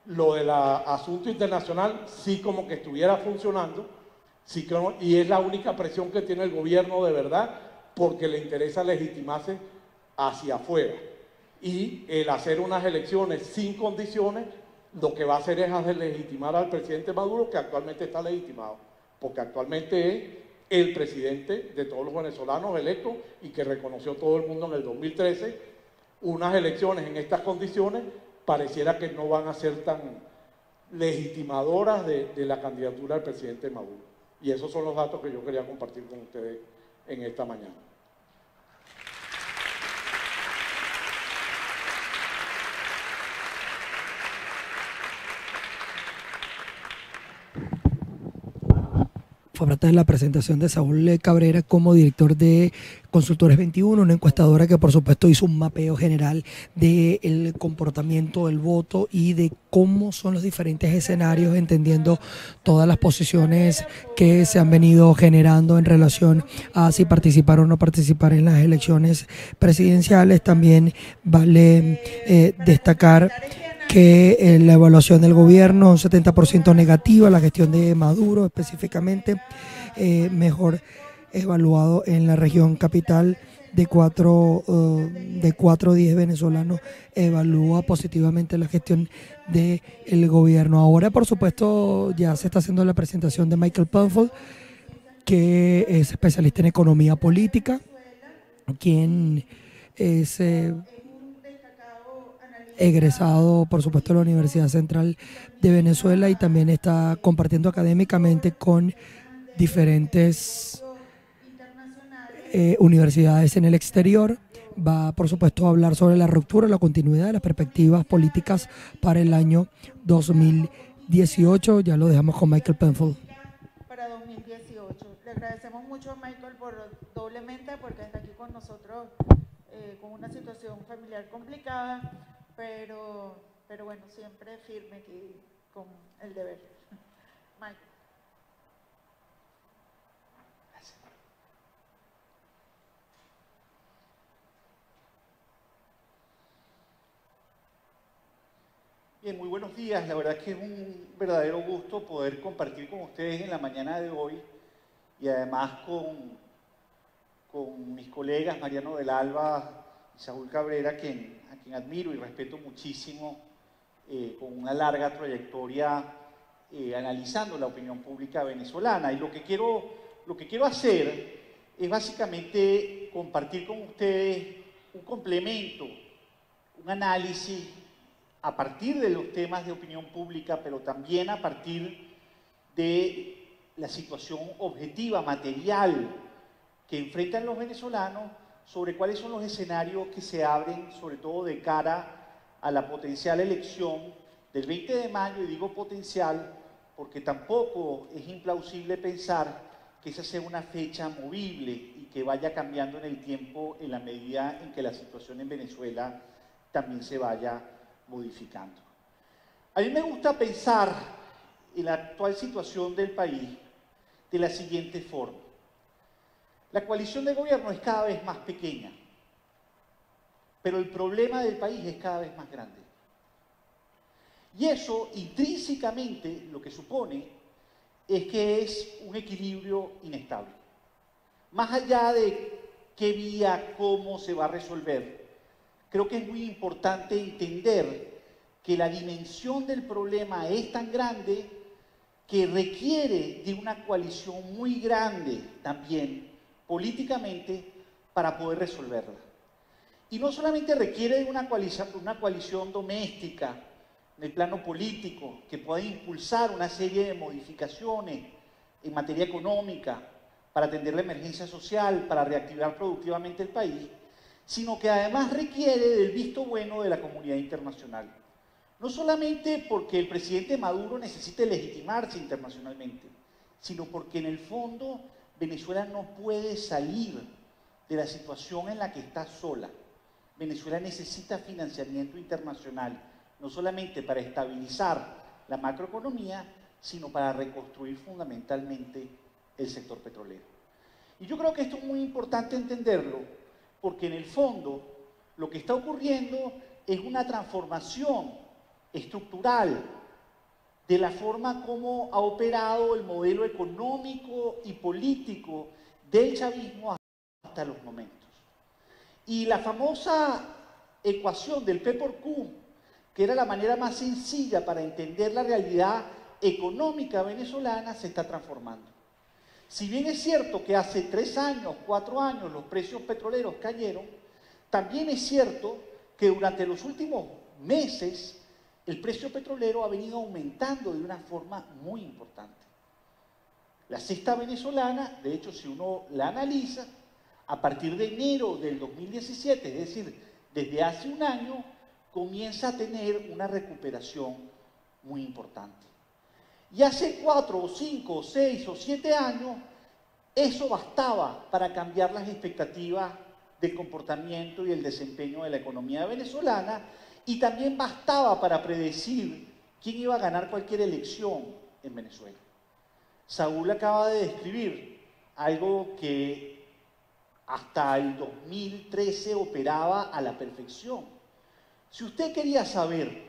Lo del asunto internacional sí como que estuviera funcionando, sí que no, y es la única presión que tiene el gobierno de verdad, porque le interesa legitimarse hacia afuera. Y el hacer unas elecciones sin condiciones, lo que va a hacer es legitimar al presidente Maduro, que actualmente está legitimado, porque actualmente es el presidente de todos los venezolanos electos y que reconoció todo el mundo en el 2013. Unas elecciones en estas condiciones pareciera que no van a ser tan legitimadoras de la candidatura del presidente Maduro. Y esos son los datos que yo quería compartir con ustedes en esta mañana.
Fue parte de la presentación de Saúl Cabrera como director de Consultores 21, una encuestadora que por supuesto hizo un mapeo general del comportamiento del voto y de cómo son los diferentes escenarios, entendiendo todas las posiciones que se han venido generando en relación a si participar o no participar en las elecciones presidenciales. También vale destacar que la evaluación del gobierno, un 70% negativa, la gestión de Maduro específicamente, mejor evaluado en la región capital, de 4 a 10 venezolanos evalúa positivamente la gestión del gobierno. Ahora, por supuesto, ya se está haciendo la presentación de Michael Penfold, que es especialista en economía política, quien es egresado, por supuesto, de la Universidad Central de Venezuela y también está compartiendo académicamente con diferentes universidades en el exterior. Va, por supuesto, a hablar sobre la ruptura, la continuidad de las perspectivas políticas para el año 2018. Ya lo dejamos con Michael Penfold.
Para 2018. Le agradecemos mucho a Michael doblemente porque está aquí con nosotros con una situación familiar complicada, pero bueno, siempre firme aquí con el deber. Michael.
Bien, muy buenos días. La verdad que es un verdadero gusto poder compartir con ustedes en la mañana de hoy y además con mis colegas Mariano del Alba y Saúl Cabrera, a quien admiro y respeto muchísimo, con una larga trayectoria analizando la opinión pública venezolana. Y lo que quiero hacer es básicamente compartir con ustedes un complemento, un análisis a partir de los temas de opinión pública, pero también a partir de la situación objetiva, material, que enfrentan los venezolanos sobre cuáles son los escenarios que se abren, sobre todo de cara a la potencial elección del 20 de mayo, y digo potencial porque tampoco es implausible pensar que esa sea una fecha movible y que vaya cambiando en el tiempo en la medida en que la situación en Venezuela también se vaya modificando. A mí me gusta pensar en la actual situación del país de la siguiente forma. La coalición de gobierno es cada vez más pequeña, pero el problema del país es cada vez más grande. Y eso, intrínsecamente, lo que supone es que es un equilibrio inestable. Más allá de qué vía, cómo se va a resolver, creo que es muy importante entender que la dimensión del problema es tan grande que requiere de una coalición muy grande también políticamente para poder resolverla. Y no solamente requiere de una coalición doméstica en el plano político que pueda impulsar una serie de modificaciones en materia económica para atender la emergencia social, para reactivar productivamente el país, sino que además requiere del visto bueno de la comunidad internacional. No solamente porque el presidente Maduro necesite legitimarse internacionalmente, sino porque en el fondo Venezuela no puede salir de la situación en la que está sola. Venezuela necesita financiamiento internacional, no solamente para estabilizar la macroeconomía, sino para reconstruir fundamentalmente el sector petrolero. Y yo creo que esto es muy importante entenderlo, porque en el fondo lo que está ocurriendo es una transformación estructural de la forma como ha operado el modelo económico y político del chavismo hasta los momentos. Y la famosa ecuación del P por Q, que era la manera más sencilla para entender la realidad económica venezolana, se está transformando. Si bien es cierto que hace 3 años, 4 años los precios petroleros cayeron, también es cierto que durante los últimos meses el precio petrolero ha venido aumentando de una forma muy importante. La cesta venezolana, de hecho, si uno la analiza, a partir de enero del 2017, es decir, desde hace un año, comienza a tener una recuperación muy importante. Y hace 4 o 5 o 6 o 7 años, eso bastaba para cambiar las expectativas del comportamiento y el desempeño de la economía venezolana, y también bastaba para predecir quién iba a ganar cualquier elección en Venezuela. Saúl acaba de describir algo que hasta el 2013 operaba a la perfección. Si usted quería saber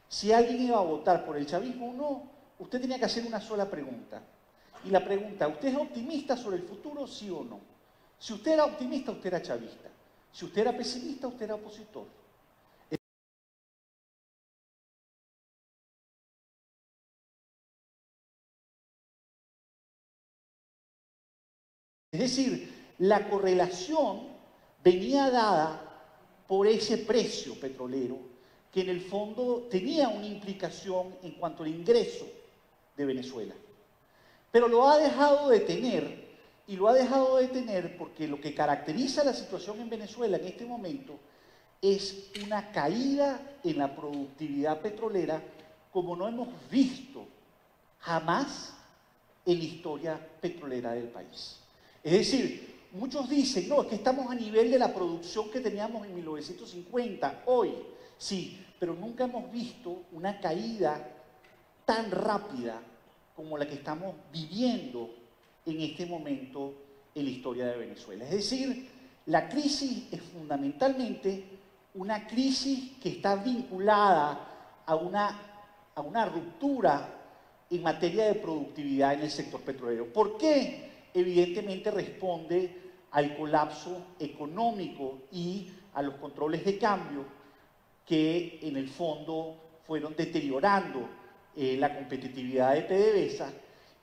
si alguien iba a votar por el chavismo o no, usted tenía que hacer una sola pregunta. Y la pregunta, ¿usted es optimista sobre el futuro, sí o no? Si usted era optimista, usted era chavista. Si usted era pesimista, usted era opositor. Es decir, la correlación venía dada por ese precio petrolero que en el fondo tenía una implicación en cuanto al ingreso de Venezuela. Pero lo ha dejado de tener, y lo ha dejado de tener porque lo que caracteriza la situación en Venezuela en este momento es una caída en la productividad petrolera como no hemos visto jamás en la historia petrolera del país. Es decir, muchos dicen, no, es que estamos a nivel de la producción que teníamos en 1950, hoy, sí, pero nunca hemos visto una caída tan rápida como la que estamos viviendo en este momento en la historia de Venezuela. Es decir, la crisis es fundamentalmente una crisis que está vinculada a una ruptura en materia de productividad en el sector petrolero. ¿Por qué? Evidentemente responde al colapso económico y a los controles de cambio que en el fondo fueron deteriorando la competitividad de PDVSA,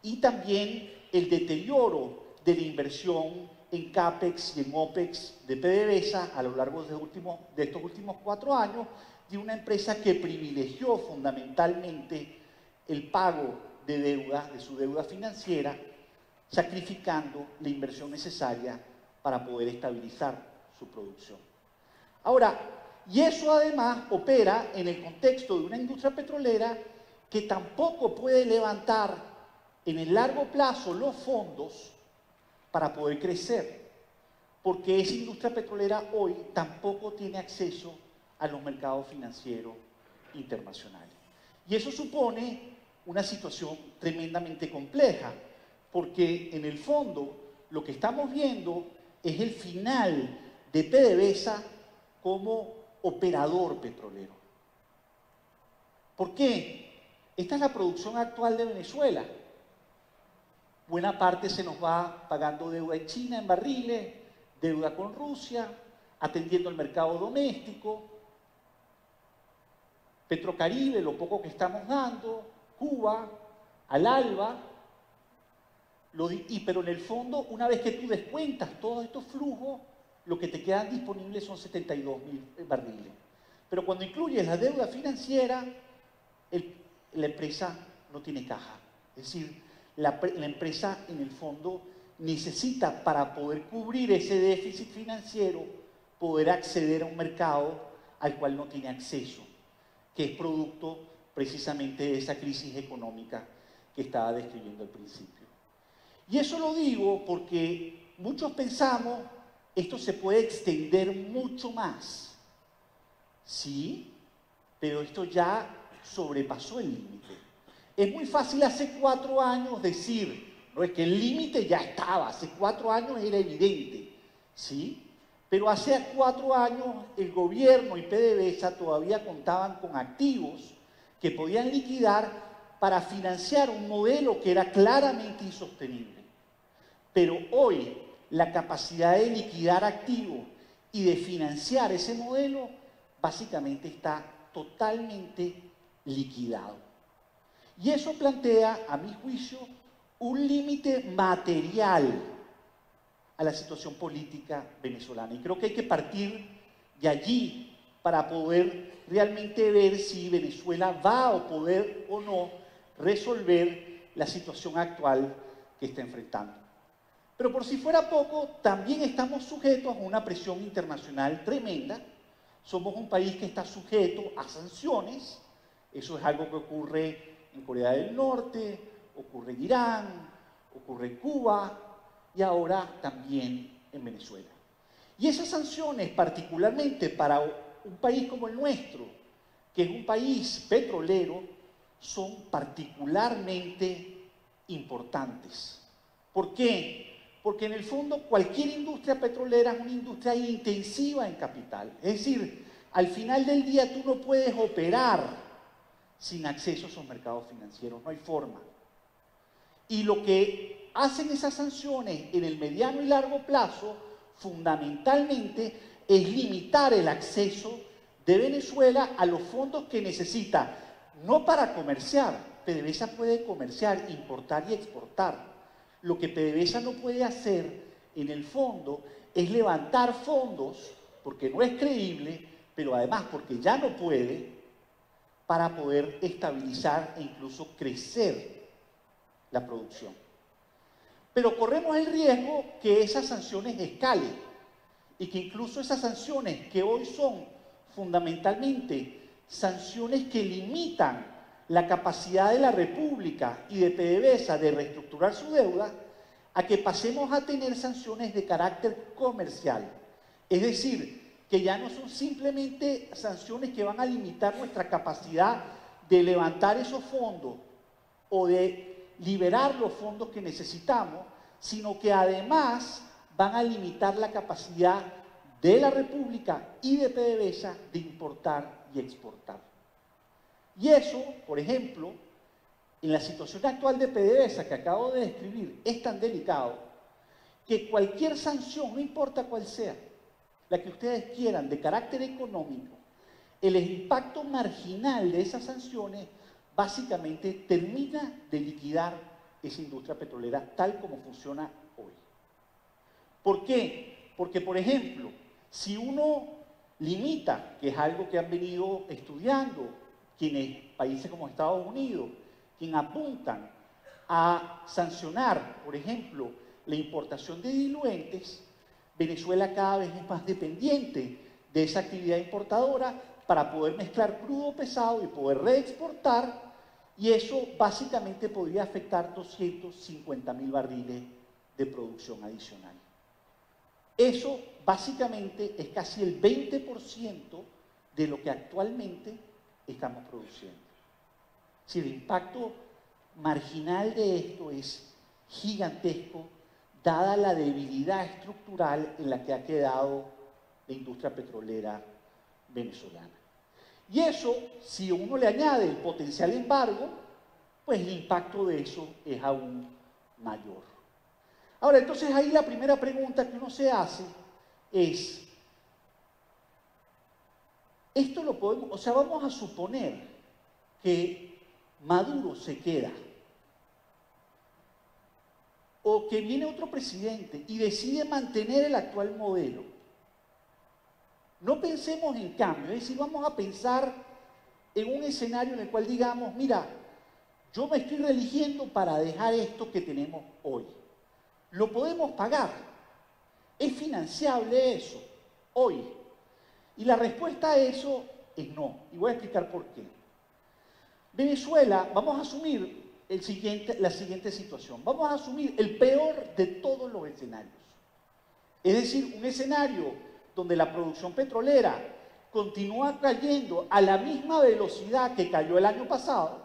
y también el deterioro de la inversión en CAPEX y en OPEX de PDVSA a lo largo de estos últimos 4 años, de una empresa que privilegió fundamentalmente el pago de deuda, de su deuda financiera, sacrificando la inversión necesaria para poder estabilizar su producción. Ahora, y eso además opera en el contexto de una industria petrolera que tampoco puede levantar en el largo plazo los fondos para poder crecer, porque esa industria petrolera hoy tampoco tiene acceso a los mercados financieros internacionales. Y eso supone una situación tremendamente compleja, porque en el fondo lo que estamos viendo es el final de PDVSA como operador petrolero. ¿Por qué? Esta es la producción actual de Venezuela. Buena parte se nos va pagando deuda en China en barriles, deuda con Rusia, atendiendo el mercado doméstico, Petrocaribe, lo poco que estamos dando, Cuba, al ALBA, pero en el fondo, una vez que tú descuentas todos estos flujos, lo que te quedan disponibles son 72.000 barriles. Pero cuando incluyes la deuda financiera, la empresa no tiene caja. Es decir, la empresa en el fondo necesita, para poder cubrir ese déficit financiero, poder acceder a un mercado al cual no tiene acceso, que es producto precisamente de esa crisis económica que estaba describiendo al principio. Y eso lo digo porque muchos pensamos, esto se puede extender mucho más. Sí, pero esto ya sobrepasó el límite. Es muy fácil hace 4 años decir, no, es que el límite ya estaba, hace 4 años era evidente, ¿sí? Pero hace 4 años el gobierno y PDVSA todavía contaban con activos que podían liquidar para financiar un modelo que era claramente insostenible. Pero hoy la capacidad de liquidar activos y de financiar ese modelo básicamente está totalmente liquidado. Y eso plantea, a mi juicio, un límite material a la situación política venezolana. Y creo que hay que partir de allí para poder realmente ver si Venezuela va a poder o no resolver la situación actual que está enfrentando. Pero por si fuera poco, también estamos sujetos a una presión internacional tremenda. Somos un país que está sujeto a sanciones. Eso es algo que ocurre en Corea del Norte, ocurre en Irán, ocurre en Cuba y ahora también en Venezuela. Y esas sanciones, particularmente para un país como el nuestro, que es un país petrolero, son particularmente importantes. ¿Por qué? Porque en el fondo cualquier industria petrolera es una industria intensiva en capital. Es decir, al final del día tú no puedes operar sin acceso a esos mercados financieros, no hay forma. Y lo que hacen esas sanciones en el mediano y largo plazo, fundamentalmente, es limitar el acceso de Venezuela a los fondos que necesita, no para comerciar. PDVSA puede comerciar, importar y exportar. Lo que PDVSA no puede hacer, en el fondo, es levantar fondos, porque no es creíble, pero además porque ya no puede, para poder estabilizar e incluso crecer la producción. Pero corremos el riesgo que esas sanciones escalen y que incluso esas sanciones que hoy son fundamentalmente sanciones que limitan la capacidad de la República y de PDVSA de reestructurar su deuda, a que pasemos a tener sanciones de carácter comercial. Es decir, que ya no son simplemente sanciones que van a limitar nuestra capacidad de levantar esos fondos o de liberar los fondos que necesitamos, sino que además van a limitar la capacidad de la República y de PDVSA de importar y exportar. Y eso, por ejemplo, en la situación actual de PDVSA que acabo de describir, es tan delicado que cualquier sanción, no importa cuál sea, la que ustedes quieran, de carácter económico, el impacto marginal de esas sanciones básicamente termina de liquidar esa industria petrolera tal como funciona hoy. ¿Por qué? Porque, por ejemplo, si uno limita, que es algo que han venido estudiando quienes, países como Estados Unidos, quienes apuntan a sancionar, por ejemplo, la importación de diluentes, Venezuela cada vez es más dependiente de esa actividad importadora para poder mezclar crudo pesado y poder reexportar, y eso básicamente podría afectar 250.000 barriles de producción adicional. Eso básicamente es casi el 20% de lo que actualmente estamos produciendo. Si el impacto marginal de esto es gigantesco, dada la debilidad estructural en la que ha quedado la industria petrolera venezolana. Y eso, si uno le añade el potencial embargo, pues el impacto de eso es aún mayor. Ahora, entonces ahí la primera pregunta que uno se hace es, esto lo podemos, o sea, vamos a suponer que Maduro se queda, o que viene otro presidente y decide mantener el actual modelo. No pensemos en cambio, es decir, vamos a pensar en un escenario en el cual digamos, mira, yo me estoy religiendo para dejar esto que tenemos hoy. ¿Lo podemos pagar? ¿Es financiable eso hoy? Y la respuesta a eso es no, y voy a explicar por qué. Venezuela, vamos a asumir la siguiente situación. Vamos a asumir el peor de todos los escenarios. Es decir, un escenario donde la producción petrolera continúa cayendo a la misma velocidad que cayó el año pasado.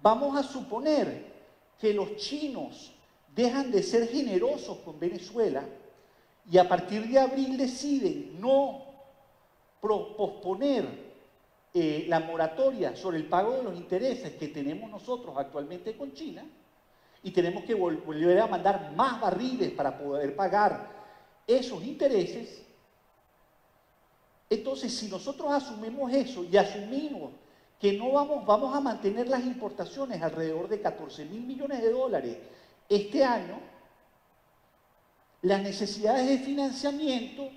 Vamos a suponer que los chinos dejan de ser generosos con Venezuela y a partir de abril deciden no posponer la moratoria sobre el pago de los intereses que tenemos nosotros actualmente con China, y tenemos que volver a mandar más barriles para poder pagar esos intereses. Entonces, si nosotros asumimos eso y asumimos que no vamos a mantener las importaciones alrededor de 14.000 millones de dólares este año, las necesidades de financiamiento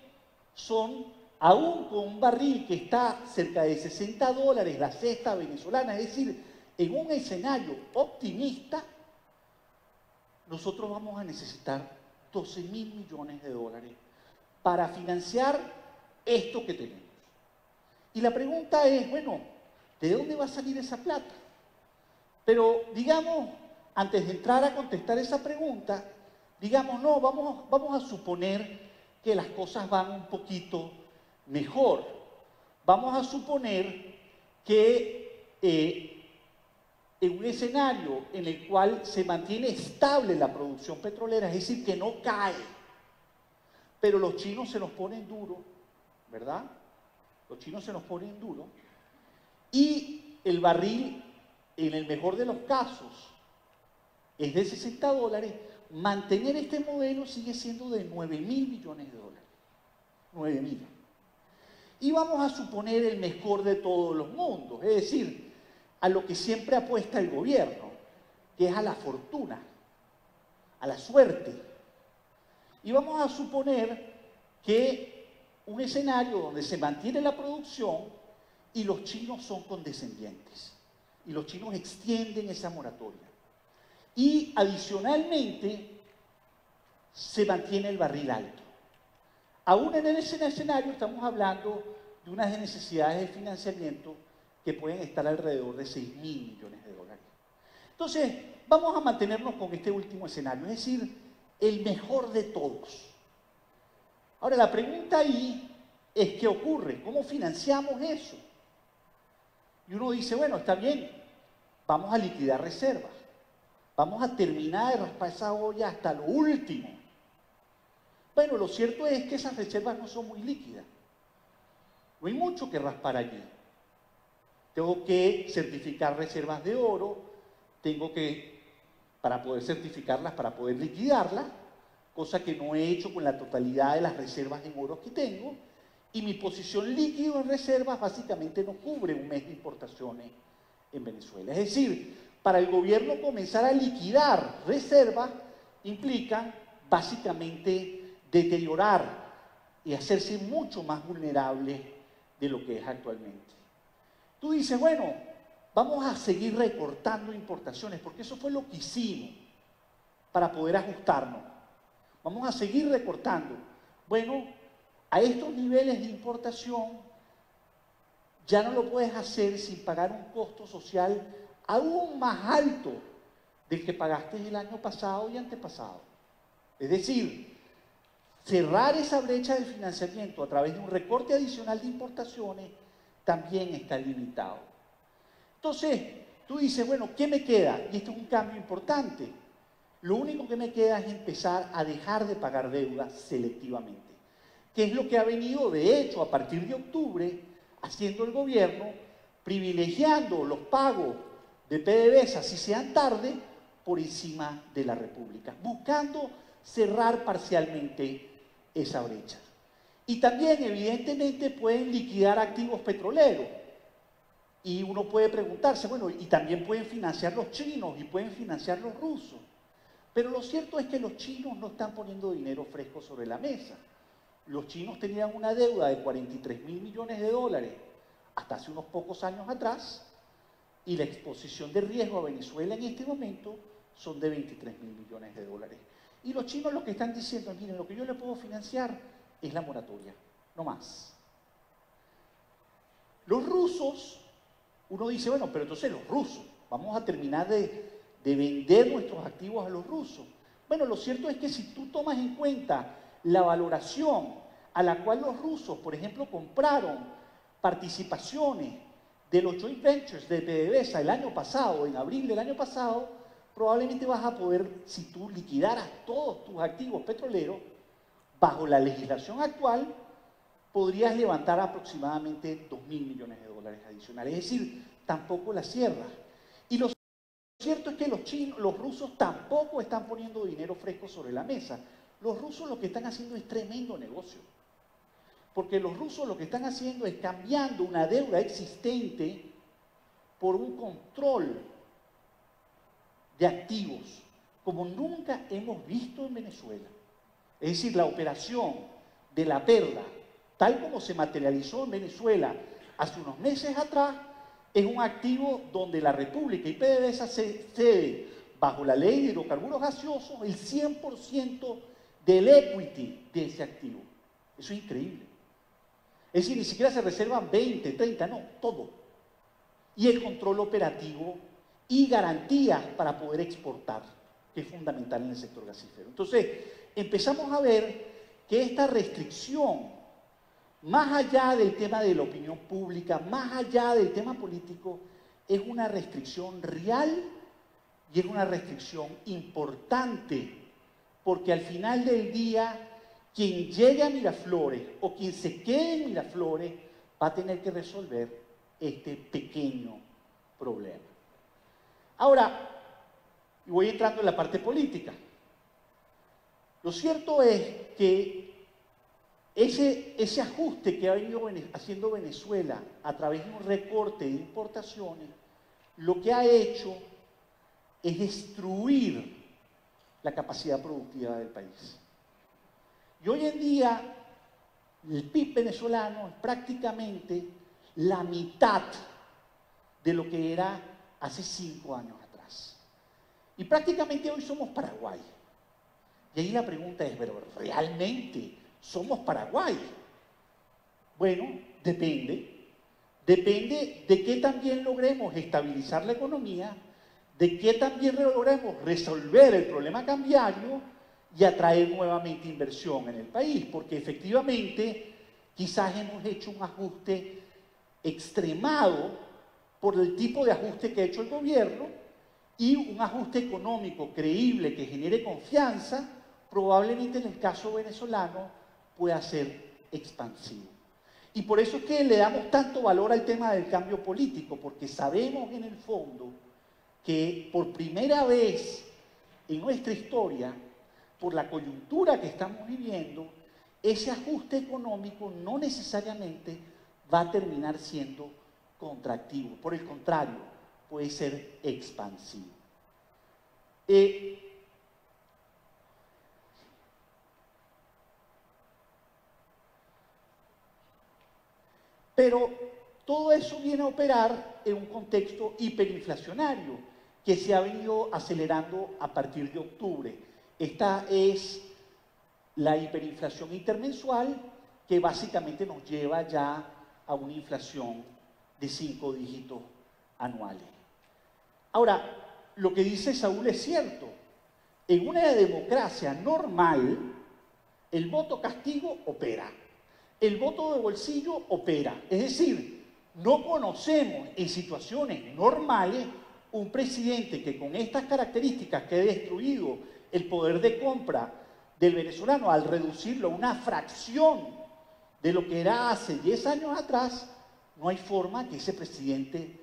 son, aún con un barril que está cerca de 60 dólares la cesta venezolana, es decir, en un escenario optimista, nosotros vamos a necesitar 12.000 millones de dólares para financiar esto que tenemos. Y la pregunta es, bueno, ¿De dónde va a salir esa plata? Pero digamos, antes de entrar a contestar esa pregunta, digamos, no, vamos a suponer que las cosas van un poquito mejor. Vamos a suponer que en un escenario en el cual se mantiene estable la producción petrolera, es decir, que no cae, pero los chinos se nos ponen duro, ¿verdad? Los chinos se nos ponen duro, y el barril, en el mejor de los casos, es de $60, mantener este modelo sigue siendo de 9.000 millones de dólares. 9.000. Y vamos a suponer el mejor de todos los mundos, es decir, a lo que siempre apuesta el gobierno, que es a la fortuna, a la suerte. Y vamos a suponer que un escenario donde se mantiene la producción y los chinos son condescendientes. Y los chinos extienden esa moratoria. Y adicionalmente se mantiene el barril alto. Aún en ese escenario estamos hablando de unas necesidades de financiamiento que pueden estar alrededor de 6.000 millones de dólares. Entonces, vamos a mantenernos con este último escenario, es decir, el mejor de todos. Ahora, la pregunta ahí es, ¿qué ocurre? ¿Cómo financiamos eso? Y uno dice, bueno, está bien, vamos a liquidar reservas, vamos a terminar de raspar esa olla hasta lo último. Bueno, lo cierto es que esas reservas no son muy líquidas. No hay mucho que raspar allí. Tengo que certificar reservas de oro, tengo que, para poder certificarlas, para poder liquidarlas, cosa que no he hecho con la totalidad de las reservas en oro que tengo, y mi posición líquida en reservas básicamente no cubre un mes de importaciones en Venezuela. Es decir, para el gobierno comenzar a liquidar reservas implica básicamente deteriorar y hacerse mucho más vulnerable de lo que es actualmente. Tú dices, bueno, vamos a seguir recortando importaciones, porque eso fue lo que hicimos para poder ajustarnos. Vamos a seguir recortando. Bueno, a estos niveles de importación ya no lo puedes hacer sin pagar un costo social aún más alto del que pagaste el año pasado y antepasado. Es decir, cerrar esa brecha de financiamiento a través de un recorte adicional de importaciones también está limitado. Entonces, tú dices, bueno, ¿qué me queda? Y esto es un cambio importante. Lo único que me queda es empezar a dejar de pagar deuda selectivamente, que es lo que ha venido, de hecho, a partir de octubre, haciendo el gobierno, privilegiando los pagos de PDVSA, así sean tarde, por encima de la República, buscando cerrar parcialmente esa brecha. Y también, evidentemente, pueden liquidar activos petroleros. Y uno puede preguntarse, bueno, y también pueden financiar los chinos y pueden financiar los rusos. Pero lo cierto es que los chinos no están poniendo dinero fresco sobre la mesa. Los chinos tenían una deuda de 43.000 millones de dólares hasta hace unos pocos años atrás, y la exposición de riesgo a Venezuela en este momento son de 23.000 millones de dólares. Y los chinos lo que están diciendo, miren, lo que yo le puedo financiar es la moratoria, no más. Los rusos, uno dice, bueno, pero entonces los rusos, vamos a terminar de vender nuestros activos a los rusos. Bueno, lo cierto es que si tú tomas en cuenta la valoración a la cual los rusos, por ejemplo, compraron participaciones de los joint ventures de PDVSA el año pasado, en abril del año pasado, probablemente vas a poder, si tú liquidaras todos tus activos petroleros, bajo la legislación actual, podrías levantar aproximadamente 2.000 millones de dólares adicionales. Es decir, tampoco la cierras. Y lo cierto es que los rusos tampoco están poniendo dinero fresco sobre la mesa. Los rusos lo que están haciendo es tremendo negocio. Porque los rusos lo que están haciendo es cambiando una deuda existente por un control de activos, como nunca hemos visto en Venezuela. Es decir, la operación de la perla, tal como se materializó en Venezuela hace unos meses atrás, es un activo donde la República y PDVSA cede, bajo la ley de hidrocarburos gaseosos, el 100% del equity de ese activo. Eso es increíble. Es decir, ni siquiera se reservan 20, 30, no, todo. y el control operativo y garantías para poder exportar, que es fundamental en el sector gasífero. Entonces, empezamos a ver que esta restricción, más allá del tema de la opinión pública, más allá del tema político, es una restricción real y es una restricción importante, porque al final del día, quien llegue a Miraflores o quien se quede en Miraflores va a tener que resolver este pequeño problema. Ahora, y voy entrando en la parte política. Lo cierto es que ese ajuste que ha venido haciendo Venezuela a través de un recorte de importaciones, lo que ha hecho es destruir la capacidad productiva del país. Y hoy en día, el PIB venezolano es prácticamente la mitad de lo que era hace 5 años atrás. Y prácticamente hoy somos Paraguay. Y ahí la pregunta es, ¿pero realmente somos Paraguay? Bueno, depende. Depende de que también logremos estabilizar la economía, de que también logremos resolver el problema cambiario y atraer nuevamente inversión en el país, porque efectivamente quizás hemos hecho un ajuste extremado por el tipo de ajuste que ha hecho el gobierno, y un ajuste económico creíble que genere confianza, probablemente en el caso venezolano pueda ser expansivo. Y por eso es que le damos tanto valor al tema del cambio político, porque sabemos en el fondo que por primera vez en nuestra historia, por la coyuntura que estamos viviendo, ese ajuste económico no necesariamente va a terminar siendo contractivo. Por el contrario, puede ser expansivo. Pero todo eso viene a operar en un contexto hiperinflacionario que se ha venido acelerando a partir de octubre. Esta es la hiperinflación intermensual, que básicamente nos lleva ya a una inflación de 5 dígitos anuales. Ahora, lo que dice Saúl es cierto. En una democracia normal, el voto castigo opera. El voto de bolsillo opera. Es decir, no conocemos en situaciones normales un presidente que con estas características, que ha destruido el poder de compra del venezolano al reducirlo a una fracción de lo que era hace 10 años atrás, no hay forma que ese presidente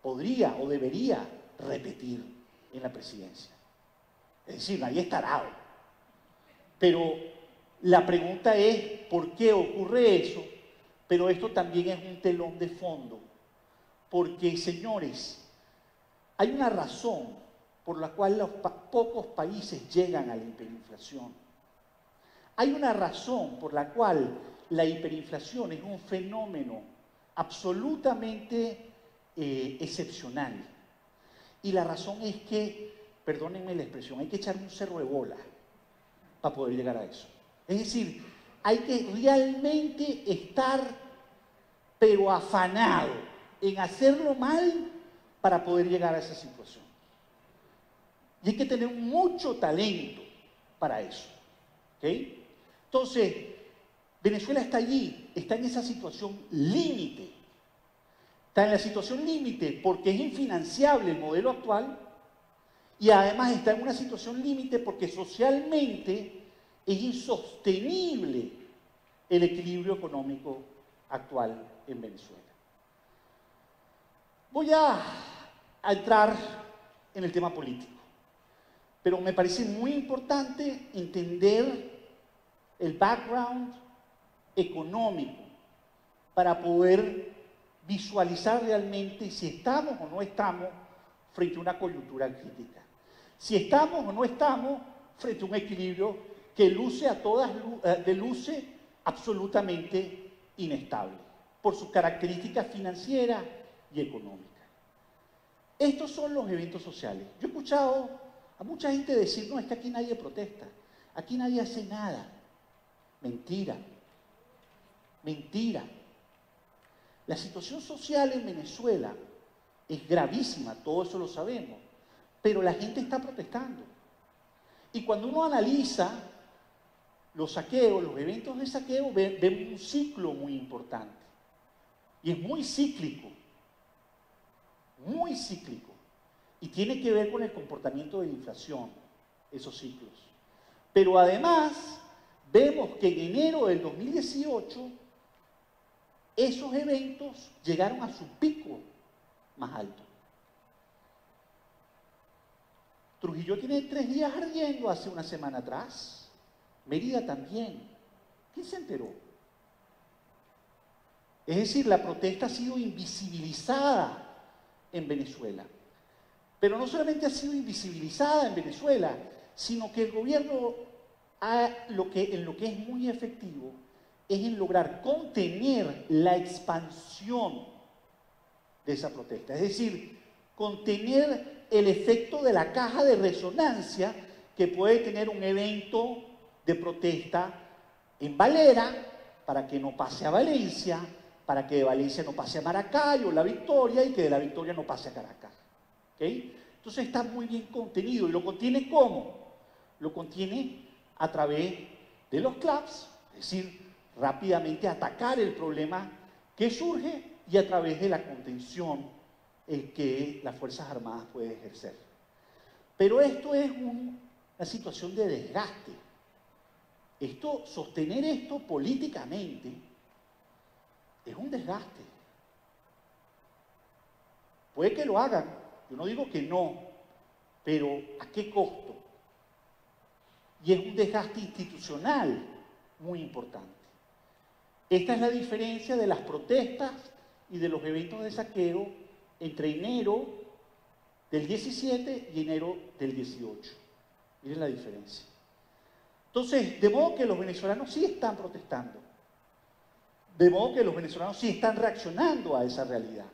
podría o debería repetir en la presidencia. Es decir, nadie es tarado. Pero la pregunta es, ¿por qué ocurre eso? Pero esto también es un telón de fondo. Porque, señores, hay una razón por la cual los pocos países llegan a la hiperinflación. Hay una razón por la cual la hiperinflación es un fenómeno absolutamente excepcional. Y la razón es que, perdónenme la expresión, hay que echarle un cerro de bola para poder llegar a eso. Es decir, hay que realmente estar, pero afanado en hacerlo mal para poder llegar a esa situación. Y hay que tener mucho talento para eso. ¿Okay? Entonces, Venezuela está allí, está en esa situación límite. Está en la situación límite porque es infinanciable el modelo actual, y además está en una situación límite porque socialmente es insostenible el equilibrio económico actual en Venezuela. Voy a entrar en el tema político, pero me parece muy importante entender el background económico para poder visualizar realmente si estamos o no estamos frente a una coyuntura crítica. Si estamos o no estamos frente a un equilibrio que luce absolutamente inestable por sus características financieras y económicas. Estos son los eventos sociales. Yo he escuchado a mucha gente decir, no, es que aquí nadie protesta, aquí nadie hace nada. Mentira. Mentira. La situación social en Venezuela es gravísima, todo eso lo sabemos, pero la gente está protestando. Y cuando uno analiza los saqueos, los eventos de saqueo, vemos un ciclo muy importante. Y es muy cíclico, y tiene que ver con el comportamiento de la inflación, esos ciclos. Pero además, vemos que en enero del 2018, esos eventos llegaron a su pico más alto. Trujillo tiene 3 días ardiendo hace una semana atrás. Mérida también. ¿Quién se enteró? Es decir, la protesta ha sido invisibilizada en Venezuela. Pero no solamente ha sido invisibilizada en Venezuela, sino que el gobierno en lo que es muy efectivo es en lograr contener la expansión de esa protesta. Es decir, contener el efecto de la caja de resonancia que puede tener un evento de protesta en Valera, para que no pase a Valencia, para que de Valencia no pase a Maracaibo, La Victoria, y que de La Victoria no pase a Caracas. ¿Okay? Entonces está muy bien contenido. ¿Y lo contiene cómo? Lo contiene a través de los clubs, es decir, rápidamente atacar el problema que surge y a través de la contención que las Fuerzas Armadas pueden ejercer. Pero esto es una situación de desgaste. Sostener esto políticamente es un desgaste. Puede que lo hagan, yo no digo que no, pero ¿a qué costo? Y es un desgaste institucional muy importante. Esta es la diferencia de las protestas y de los eventos de saqueo entre enero del 17 y enero del 18. Miren la diferencia. Entonces, de modo que los venezolanos sí están protestando. De modo que los venezolanos sí están reaccionando a esa realidad.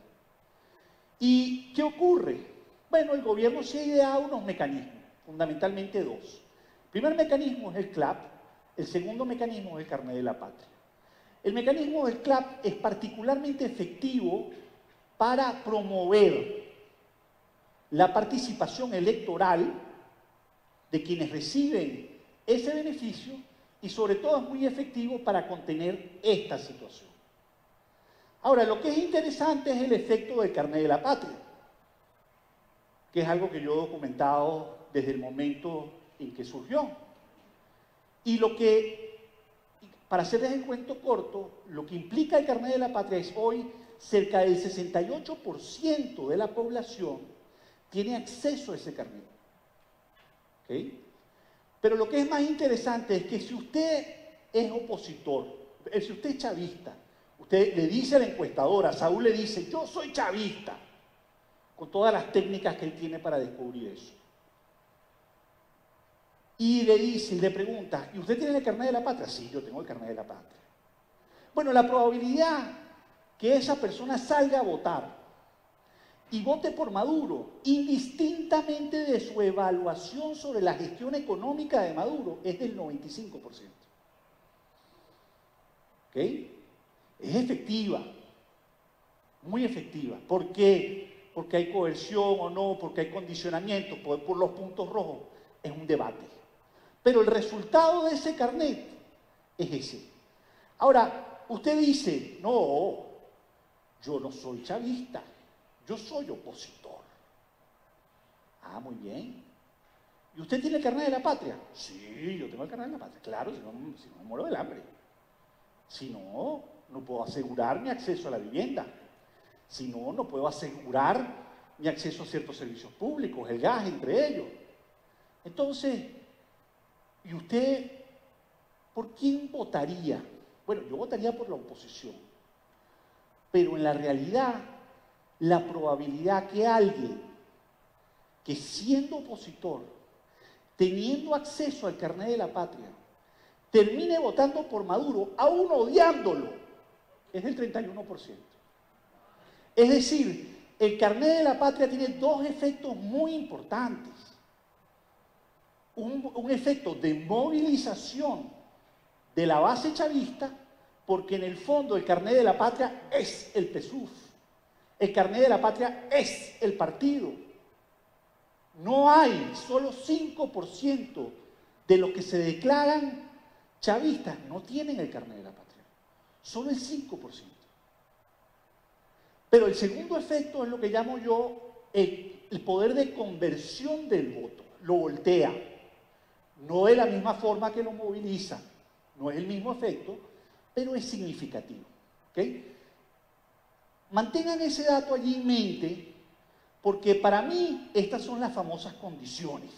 ¿Y qué ocurre? Bueno, el gobierno sí ha ideado unos mecanismos, fundamentalmente 2. El primer mecanismo es el CLAP, el segundo mecanismo es el carnet de la patria. El mecanismo del CLAP es particularmente efectivo para promover la participación electoral de quienes reciben ese beneficio y sobre todo es muy efectivo para contener esta situación. Ahora, lo que es interesante es el efecto del carnet de la patria, que es algo que yo he documentado desde el momento en que surgió. Y para hacerles el cuento corto, lo que implica el carnet de la patria es hoy cerca del 68% de la población tiene acceso a ese carnet. ¿Okay? Pero lo que es más interesante es que si usted es opositor, si usted es chavista, usted le dice a la encuestadora, Saúl le dice, yo soy chavista, con todas las técnicas que él tiene para descubrir eso. Y le dice, y le pregunta, ¿y usted tiene el carnet de la patria? Sí, yo tengo el carnet de la patria. Bueno, la probabilidad que esa persona salga a votar y vote por Maduro, indistintamente de su evaluación sobre la gestión económica de Maduro, es del 95%. ¿Ok? Es efectiva, muy efectiva. ¿Por qué? Porque hay coerción o no, porque hay condicionamiento, por los puntos rojos, es un debate. Pero el resultado de ese carnet es ese. Ahora, usted dice, no, yo no soy chavista, yo soy opositor. Ah, muy bien. ¿Y usted tiene el carnet de la patria? Sí, yo tengo el carnet de la patria. Claro, si no me muero del hambre. Si no, no puedo asegurar mi acceso a la vivienda. Si no, no puedo asegurar mi acceso a ciertos servicios públicos, el gas entre ellos. Entonces, ¿y usted por quién votaría? Bueno, yo votaría por la oposición. Pero en la realidad, la probabilidad que alguien que siendo opositor, teniendo acceso al carnet de la patria, termine votando por Maduro, aún odiándolo, es del 31%. Es decir, el carnet de la patria tiene 2 efectos muy importantes. Un efecto de movilización de la base chavista, porque en el fondo el carnet de la patria es el PSUV, El carnet de la patria es el partido. No hay, solo 5% de los que se declaran chavistas no tienen el carnet de la patria. Solo el 5%. Pero el segundo efecto es lo que llamo yo el poder de conversión del voto. Lo voltea. No de la misma forma que lo moviliza. No es el mismo efecto, pero es significativo. ¿Okay? Mantengan ese dato allí en mente, porque para mí estas son las famosas condiciones.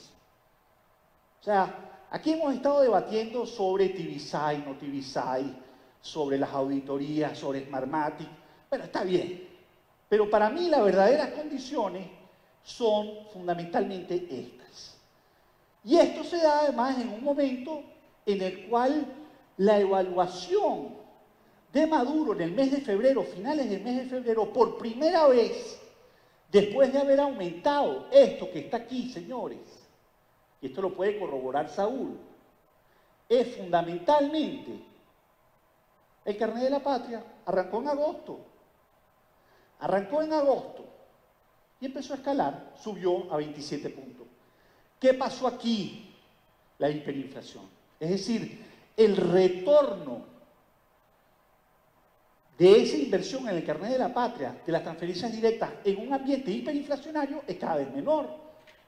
O sea, aquí hemos estado debatiendo sobre Tibisay, no Tibisay, sobre las auditorías, sobre Smartmatic. Bueno, está bien. Pero para mí las verdaderas condiciones son fundamentalmente estas. Y esto se da además en un momento en el cual la evaluación de Maduro en el mes de febrero, finales del mes de febrero, por primera vez, después de haber aumentado esto que está aquí, señores, y esto lo puede corroborar Saúl, es fundamentalmente el carnet de la patria. Arrancó en agosto. Arrancó en agosto y empezó a escalar, subió a 27 puntos. ¿Qué pasó aquí? La hiperinflación. Es decir, el retorno de esa inversión en el carnet de la patria, de las transferencias directas en un ambiente hiperinflacionario, es cada vez menor.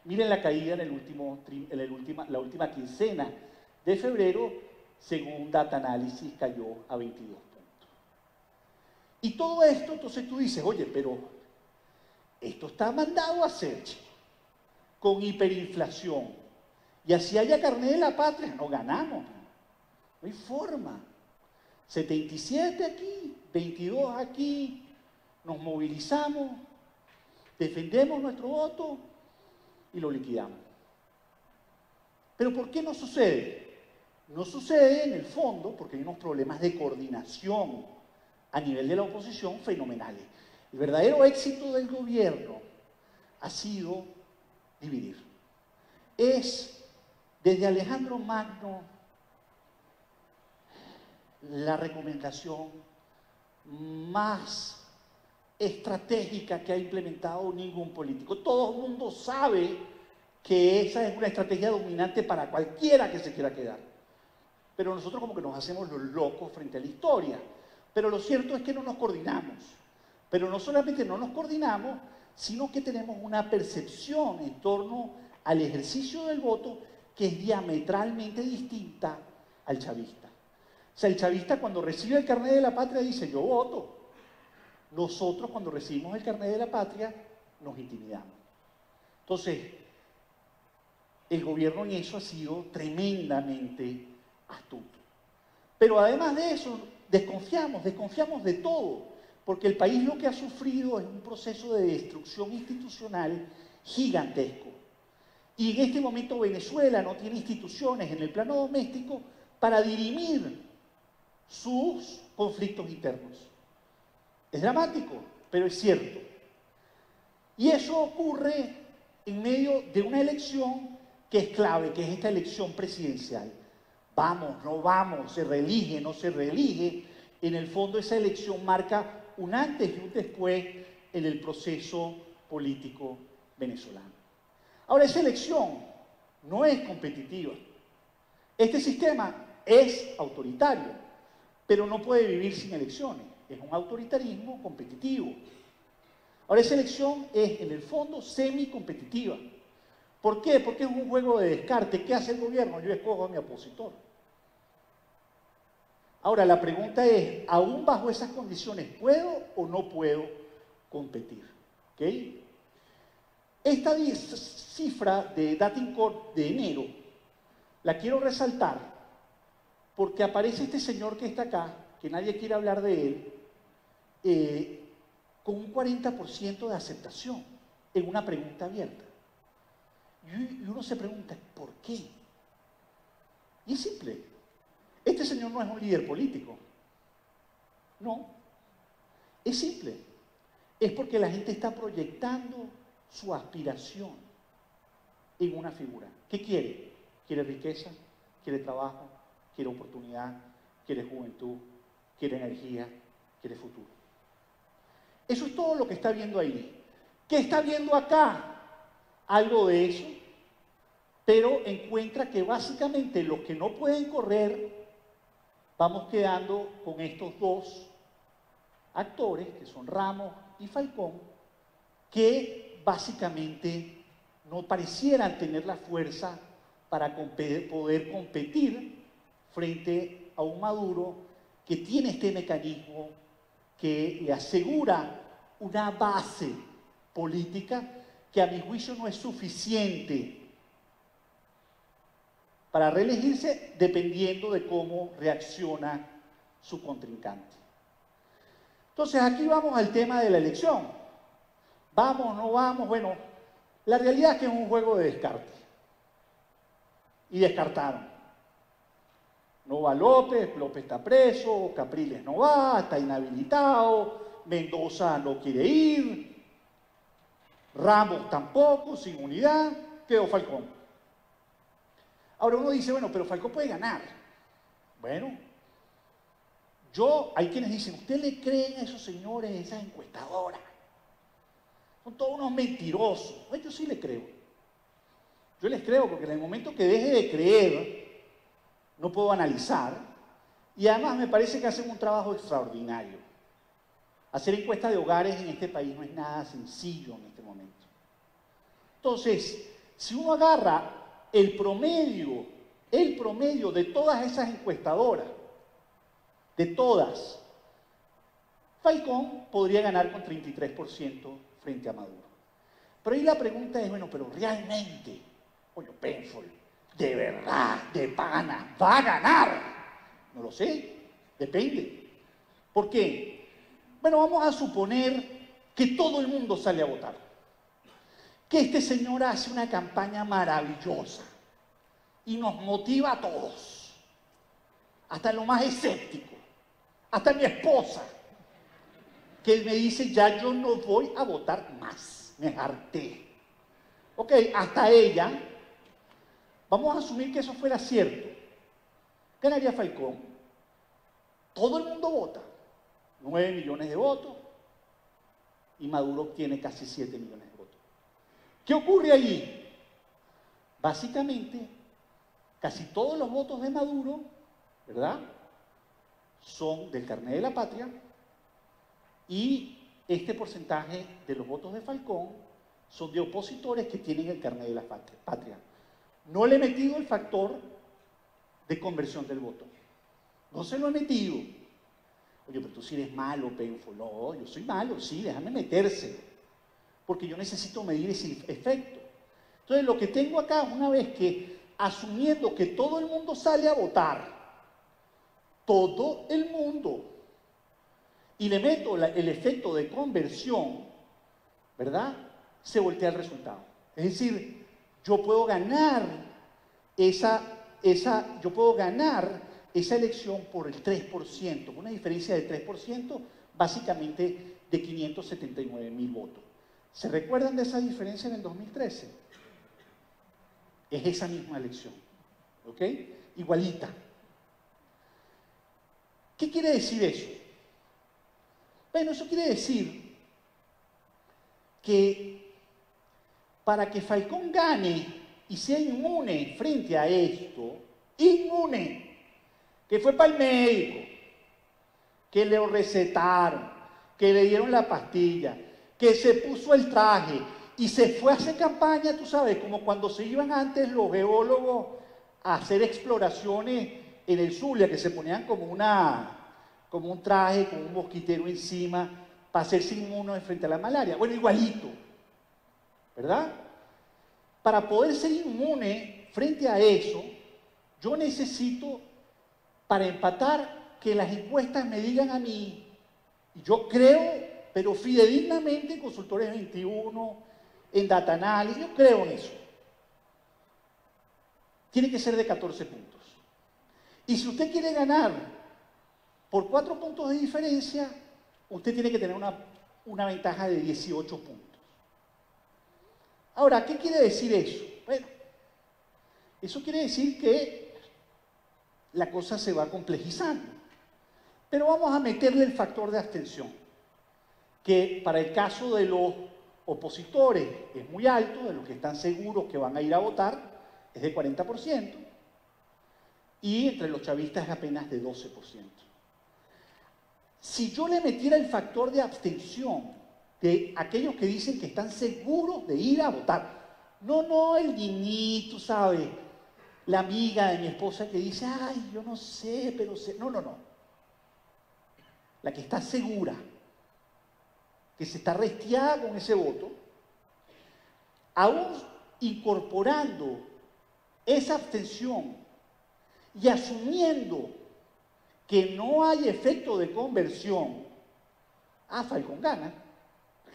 Miren la caída la última quincena de febrero, según Data Analysis, cayó a 22 puntos. Y todo esto, entonces tú dices, oye, pero esto está mandado a hacer, chico, con hiperinflación. Y así haya carnet de la patria, no ganamos. No hay forma. 77 aquí, 22 aquí, nos movilizamos, defendemos nuestro voto y lo liquidamos. ¿Pero por qué no sucede? No sucede en el fondo porque hay unos problemas de coordinación a nivel de la oposición fenomenales. El verdadero éxito del gobierno ha sido dividir. Es desde Alejandro Magno la recomendación más estratégica que ha implementado ningún político. Todo el mundo sabe que esa es una estrategia dominante para cualquiera que se quiera quedar. Pero nosotros como que nos hacemos los locos frente a la historia. Pero lo cierto es que no nos coordinamos. Pero no solamente no nos coordinamos, sino que tenemos una percepción en torno al ejercicio del voto que es diametralmente distinta al chavista. O sea, el chavista cuando recibe el carnet de la patria dice, yo voto. Nosotros cuando recibimos el carnet de la patria nos intimidamos. Entonces, el gobierno en eso ha sido tremendamente astuto. Pero además de eso, desconfiamos de todo, porque el país lo que ha sufrido es un proceso de destrucción institucional gigantesco. Y en este momento Venezuela no tiene instituciones en el plano doméstico para dirimir sus conflictos internos. Es dramático, pero es cierto. Y eso ocurre en medio de una elección que es clave, que es esta elección presidencial. Vamos, no vamos, se reelige, no se reelige. En el fondo esa elección marca un antes y un después en el proceso político venezolano. Ahora, esa elección no es competitiva. Este sistema es autoritario, pero no puede vivir sin elecciones. Es un autoritarismo competitivo. Ahora, esa elección es, en el fondo, semi-competitiva. ¿Por qué? Porque es un juego de descarte. ¿Qué hace el gobierno? Yo escojo a mi opositor. Ahora, la pregunta es, ¿aún bajo esas condiciones puedo o no puedo competir? ¿Okay? Esta cifra de Datincorp de enero la quiero resaltar porque aparece este señor que está acá, que nadie quiere hablar de él, con un 40% de aceptación en una pregunta abierta. Y uno se pregunta, ¿por qué? Y es simple. Este señor no es un líder político. No. Es simple. Es porque la gente está proyectando su aspiración en una figura. ¿Qué quiere? Quiere riqueza, quiere trabajo, quiere oportunidad, quiere juventud, quiere energía, quiere futuro. Eso es todo lo que está viendo ahí. ¿Qué está viendo acá? Algo de eso, pero encuentra que básicamente los que no pueden correr, vamos quedando con estos dos actores, que son Ramos y Falcón, que básicamente no parecieran tener la fuerza para poder competir frente a un Maduro que tiene este mecanismo que le asegura una base política que a mi juicio no es suficiente para reelegirse dependiendo de cómo reacciona su contrincante. Entonces aquí vamos al tema de la elección. ¿Vamos, no vamos? Bueno, la realidad es que es un juego de descarte. Y descartaron. No va López, López está preso, Capriles no va, está inhabilitado, Mendoza no quiere ir, Ramos tampoco, sin unidad, quedó Falcón. Ahora uno dice, bueno, pero Falcón puede ganar. Bueno, hay quienes dicen, ¿usted le creen a esos señores, a esas encuestadoras? Son todos unos mentirosos. Pues yo sí les creo. Yo les creo porque en el momento que deje de creer, no puedo analizar, y además me parece que hacen un trabajo extraordinario. Hacer encuestas de hogares en este país no es nada sencillo en este momento. Entonces, si uno agarra el promedio de todas esas encuestadoras, de todas, Falcón podría ganar con 33% frente a Maduro. Pero ahí la pregunta es, bueno, pero realmente, oye, Penfold, de verdad, de pana, ¿va a ganar? No lo sé, depende. ¿Por qué? Bueno, vamos a suponer que todo el mundo sale a votar. Que este señor hace una campaña maravillosa y nos motiva a todos, hasta lo más escéptico, hasta mi esposa, que me dice, ya yo no voy a votar más, me harté. Ok, hasta ella. Vamos a asumir que eso fuera cierto. Ganaría Falcón. Todo el mundo vota. 9 millones de votos. Y Maduro obtiene casi 7 millones de votos. ¿Qué ocurre allí? Básicamente, casi todos los votos de Maduro, ¿verdad?, son del carnet de la patria. Y este porcentaje de los votos de Falcón son de opositores que tienen el carnet de la patria. No le he metido el factor de conversión del voto. No se lo he metido. Oye, pero tú sí eres malo, Penfold. No, yo soy malo, sí, déjame metérselo. Porque yo necesito medir ese efecto. Entonces, lo que tengo acá, una vez que, asumiendo que todo el mundo sale a votar, todo el mundo, y le meto el efecto de conversión, ¿verdad?, se voltea el resultado. Es decir, yo puedo ganar esa elección por el 3%, una diferencia de 3%, básicamente de 579.000 votos. ¿Se recuerdan de esa diferencia en el 2013? Es esa misma elección, ¿ok? Igualita. ¿Qué quiere decir eso? Bueno, eso quiere decir que para que Falcón gane y sea inmune frente a esto, inmune, que fue para el médico, que le recetaron, que le dieron la pastilla, que se puso el traje y se fue a hacer campaña, tú sabes, como cuando se iban antes los geólogos a hacer exploraciones en el Zulia, que se ponían como un traje con un mosquitero encima para hacerse inmunes frente a la malaria. Bueno, igualito, ¿verdad? Para poder ser inmune frente a eso, yo necesito, para empatar, que las encuestas me digan a mí, y yo creo, pero fidedignamente en Consultores 21, en Data Analysis, yo creo en eso. Tiene que ser de 14 puntos. Y si usted quiere ganar por 4 puntos de diferencia, usted tiene que tener una ventaja de 18 puntos. Ahora, ¿qué quiere decir eso? Bueno, eso quiere decir que la cosa se va complejizando. Pero vamos a meterle el factor de abstención. que para el caso de los opositores es muy alto, de los que están seguros que van a ir a votar, es de 40%, y entre los chavistas es apenas de 12%. Si yo le metiera el factor de abstención de aquellos que dicen que están seguros de ir a votar, no el niñito, ¿sabe? La amiga de mi esposa que dice, ay, yo no sé, pero sé. No. La que está segura, que se está restiada con ese voto, aún incorporando esa abstención y asumiendo que no hay efecto de conversión, Falcón gana.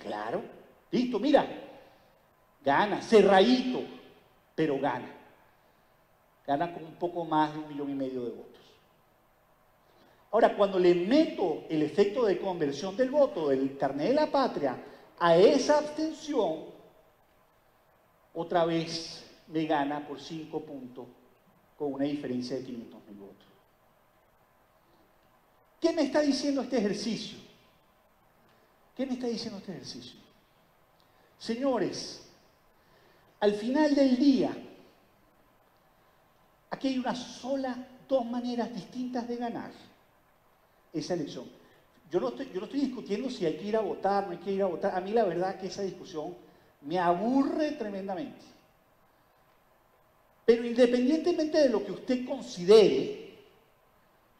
Claro, listo, mira, gana, cerradito, pero gana. Gana con un poco más de 1,5 millones de votos. Ahora, cuando le meto el efecto de conversión del voto del carnet de la patria a esa abstención, otra vez me gana por 5 puntos con una diferencia de 500.000 votos. ¿Qué me está diciendo este ejercicio? ¿Qué me está diciendo este ejercicio? Señores, al final del día, aquí hay dos maneras distintas de ganar esa elección. Yo no estoy discutiendo si hay que ir a votar, no hay que ir a votar. A mí la verdad que esa discusión me aburre tremendamente. Pero independientemente de lo que usted considere,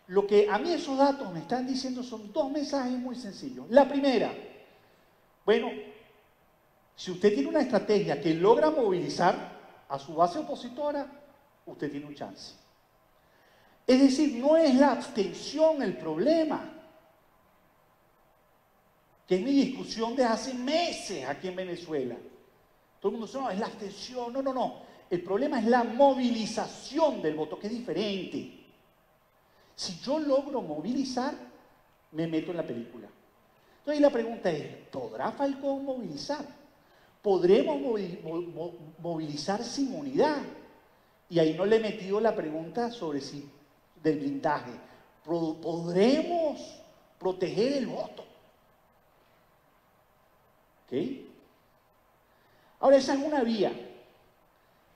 lo que a mí esos datos me están diciendo son dos mensajes muy sencillos. La primera, bueno, si usted tiene una estrategia que logra movilizar a su base opositora, usted tiene un chance. Es decir, no es la abstención el problema, que es mi discusión de hace meses aquí en Venezuela. Todo el mundo dice, no, es la abstención. No. El problema es la movilización del voto, que es diferente. Si yo logro movilizar, me meto en la película. Entonces la pregunta es, ¿podrá Falcón movilizar? ¿Podremos movilizar sin unidad? Y ahí no le he metido la pregunta sobre si del blindaje. ¿Podremos proteger el voto? ¿Ok? Ahora esa es una vía.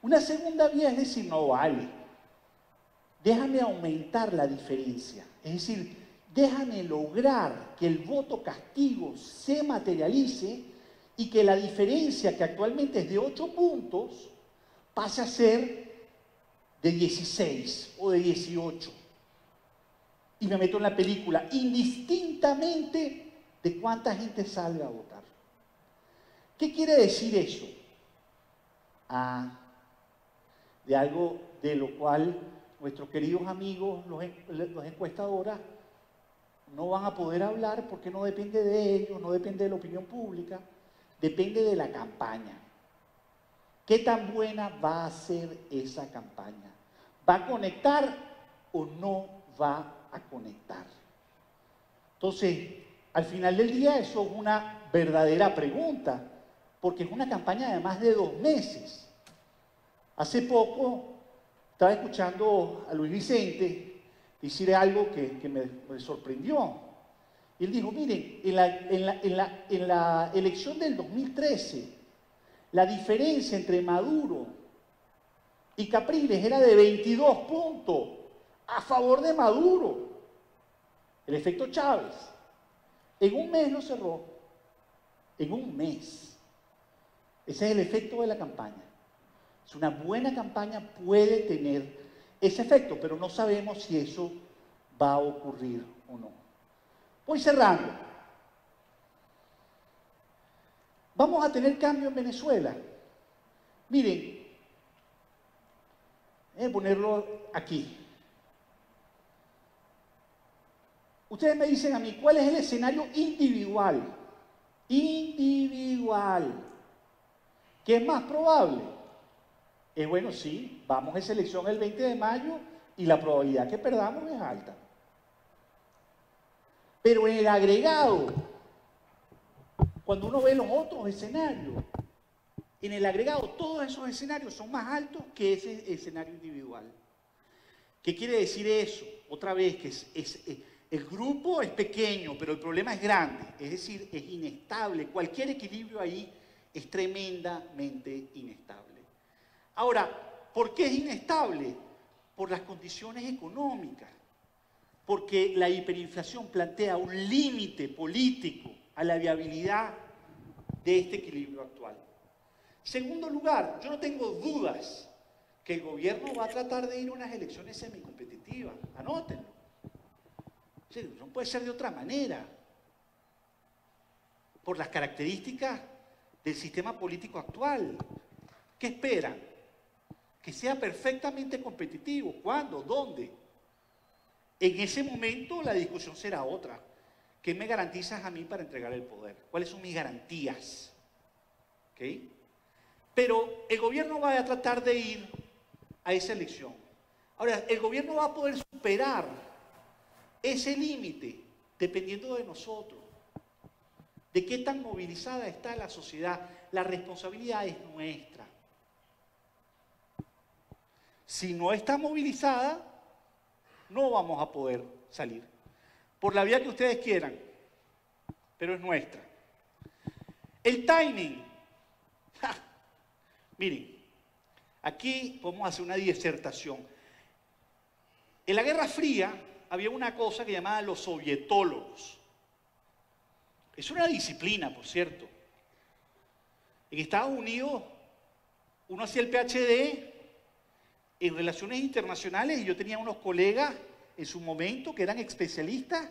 Una segunda vía es decir, no vale. Déjame aumentar la diferencia. Es decir, déjame lograr que el voto castigo se materialice y que la diferencia, que actualmente es de 8 puntos, pase a ser de 16 o de 18. Y me meto en la película, indistintamente de cuánta gente salga a votar. ¿Qué quiere decir eso? De algo de lo cual nuestros queridos amigos, los encuestadores, no van a poder hablar porque no depende de ellos, no depende de la opinión pública, depende de la campaña. ¿Qué tan buena va a ser esa campaña? ¿Va a conectar o no va a conectar? Entonces, al final del día eso es una verdadera pregunta, porque es una campaña de más de 2 meses. Hace poco estaba escuchando a Luis Vicente decir algo que me sorprendió. Y él dijo, miren, en la elección del 2013, la diferencia entre Maduro y Capriles era de 22 puntos a favor de Maduro. El efecto Chávez. En un mes lo cerró. En un mes. Ese es el efecto de la campaña. Es una buena campaña, puede tener ese efecto, pero no sabemos si eso va a ocurrir o no. Voy cerrando. Vamos a tener cambio en Venezuela. Miren, voy a ponerlo aquí. Ustedes me dicen a mí, ¿cuál es el escenario individual? Individual. ¿Qué es más probable? Es bueno, sí, vamos a esa elección el 20 de mayo y la probabilidad que perdamos es alta. Pero en el agregado, cuando uno ve los otros escenarios, en el agregado todos esos escenarios son más altos que ese escenario individual. ¿Qué quiere decir eso? Otra vez, que El grupo es pequeño, pero el problema es grande, es decir, es inestable. Cualquier equilibrio ahí es tremendamente inestable. Ahora, ¿por qué es inestable? Por las condiciones económicas, porque la hiperinflación plantea un límite político a la viabilidad de este equilibrio actual. Segundo lugar, yo no tengo dudas que el gobierno va a tratar de ir a unas elecciones semicompetitivas, anótenlo. No puede ser de otra manera, por las características del sistema político actual. ¿Qué esperan? Que sea perfectamente competitivo. ¿Cuándo? ¿Dónde? En ese momento la discusión será otra. ¿Qué me garantizas a mí para entregar el poder? ¿Cuáles son mis garantías? ¿Okay? Pero el gobierno va a tratar de ir a esa elección. Ahora, el gobierno va a poder superar ese límite dependiendo de nosotros, de qué tan movilizada está la sociedad. La responsabilidad es nuestra. Si no está movilizada, no vamos a poder salir. Por la vía que ustedes quieran, pero es nuestra. El timing. Miren, aquí podemos hacer una disertación. En la Guerra Fría había una cosa que llamaban los sovietólogos. Es una disciplina, por cierto. En Estados Unidos, uno hacía el PhD en Relaciones Internacionales y yo tenía unos colegas en su momento que eran especialistas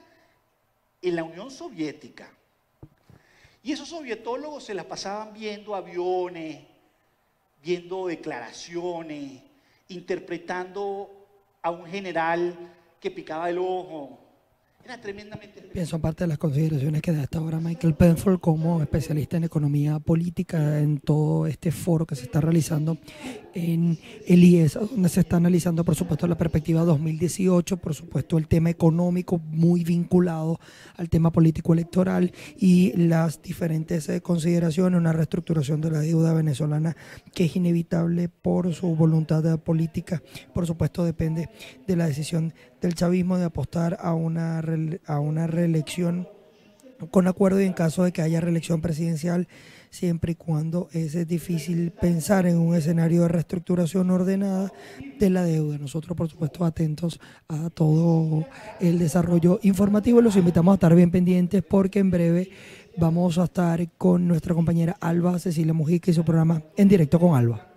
en la Unión Soviética. Y esos sovietólogos se las pasaban viendo aviones, viendo declaraciones, interpretando a un general que picaba el ojo. Era tremendamente...
Bien, son parte de las consideraciones que da hasta ahora Michael Penfold como especialista en economía política en todo este foro que se está realizando en el IES, donde se está analizando, por supuesto, la perspectiva 2018, por supuesto, el tema económico muy vinculado al tema político electoral y las diferentes consideraciones, una reestructuración de la deuda venezolana que es inevitable por su voluntad política. Por supuesto, depende de la decisión del chavismo de apostar a una reelección con acuerdo y en caso de que haya reelección presidencial, siempre y cuando es difícil pensar en un escenario de reestructuración ordenada de la deuda. Nosotros, por supuesto, atentos a todo el desarrollo informativo. Los invitamos a estar bien pendientes porque en breve vamos a estar con nuestra compañera Alba Cecilia Mujica y su programa En Directo con Alba.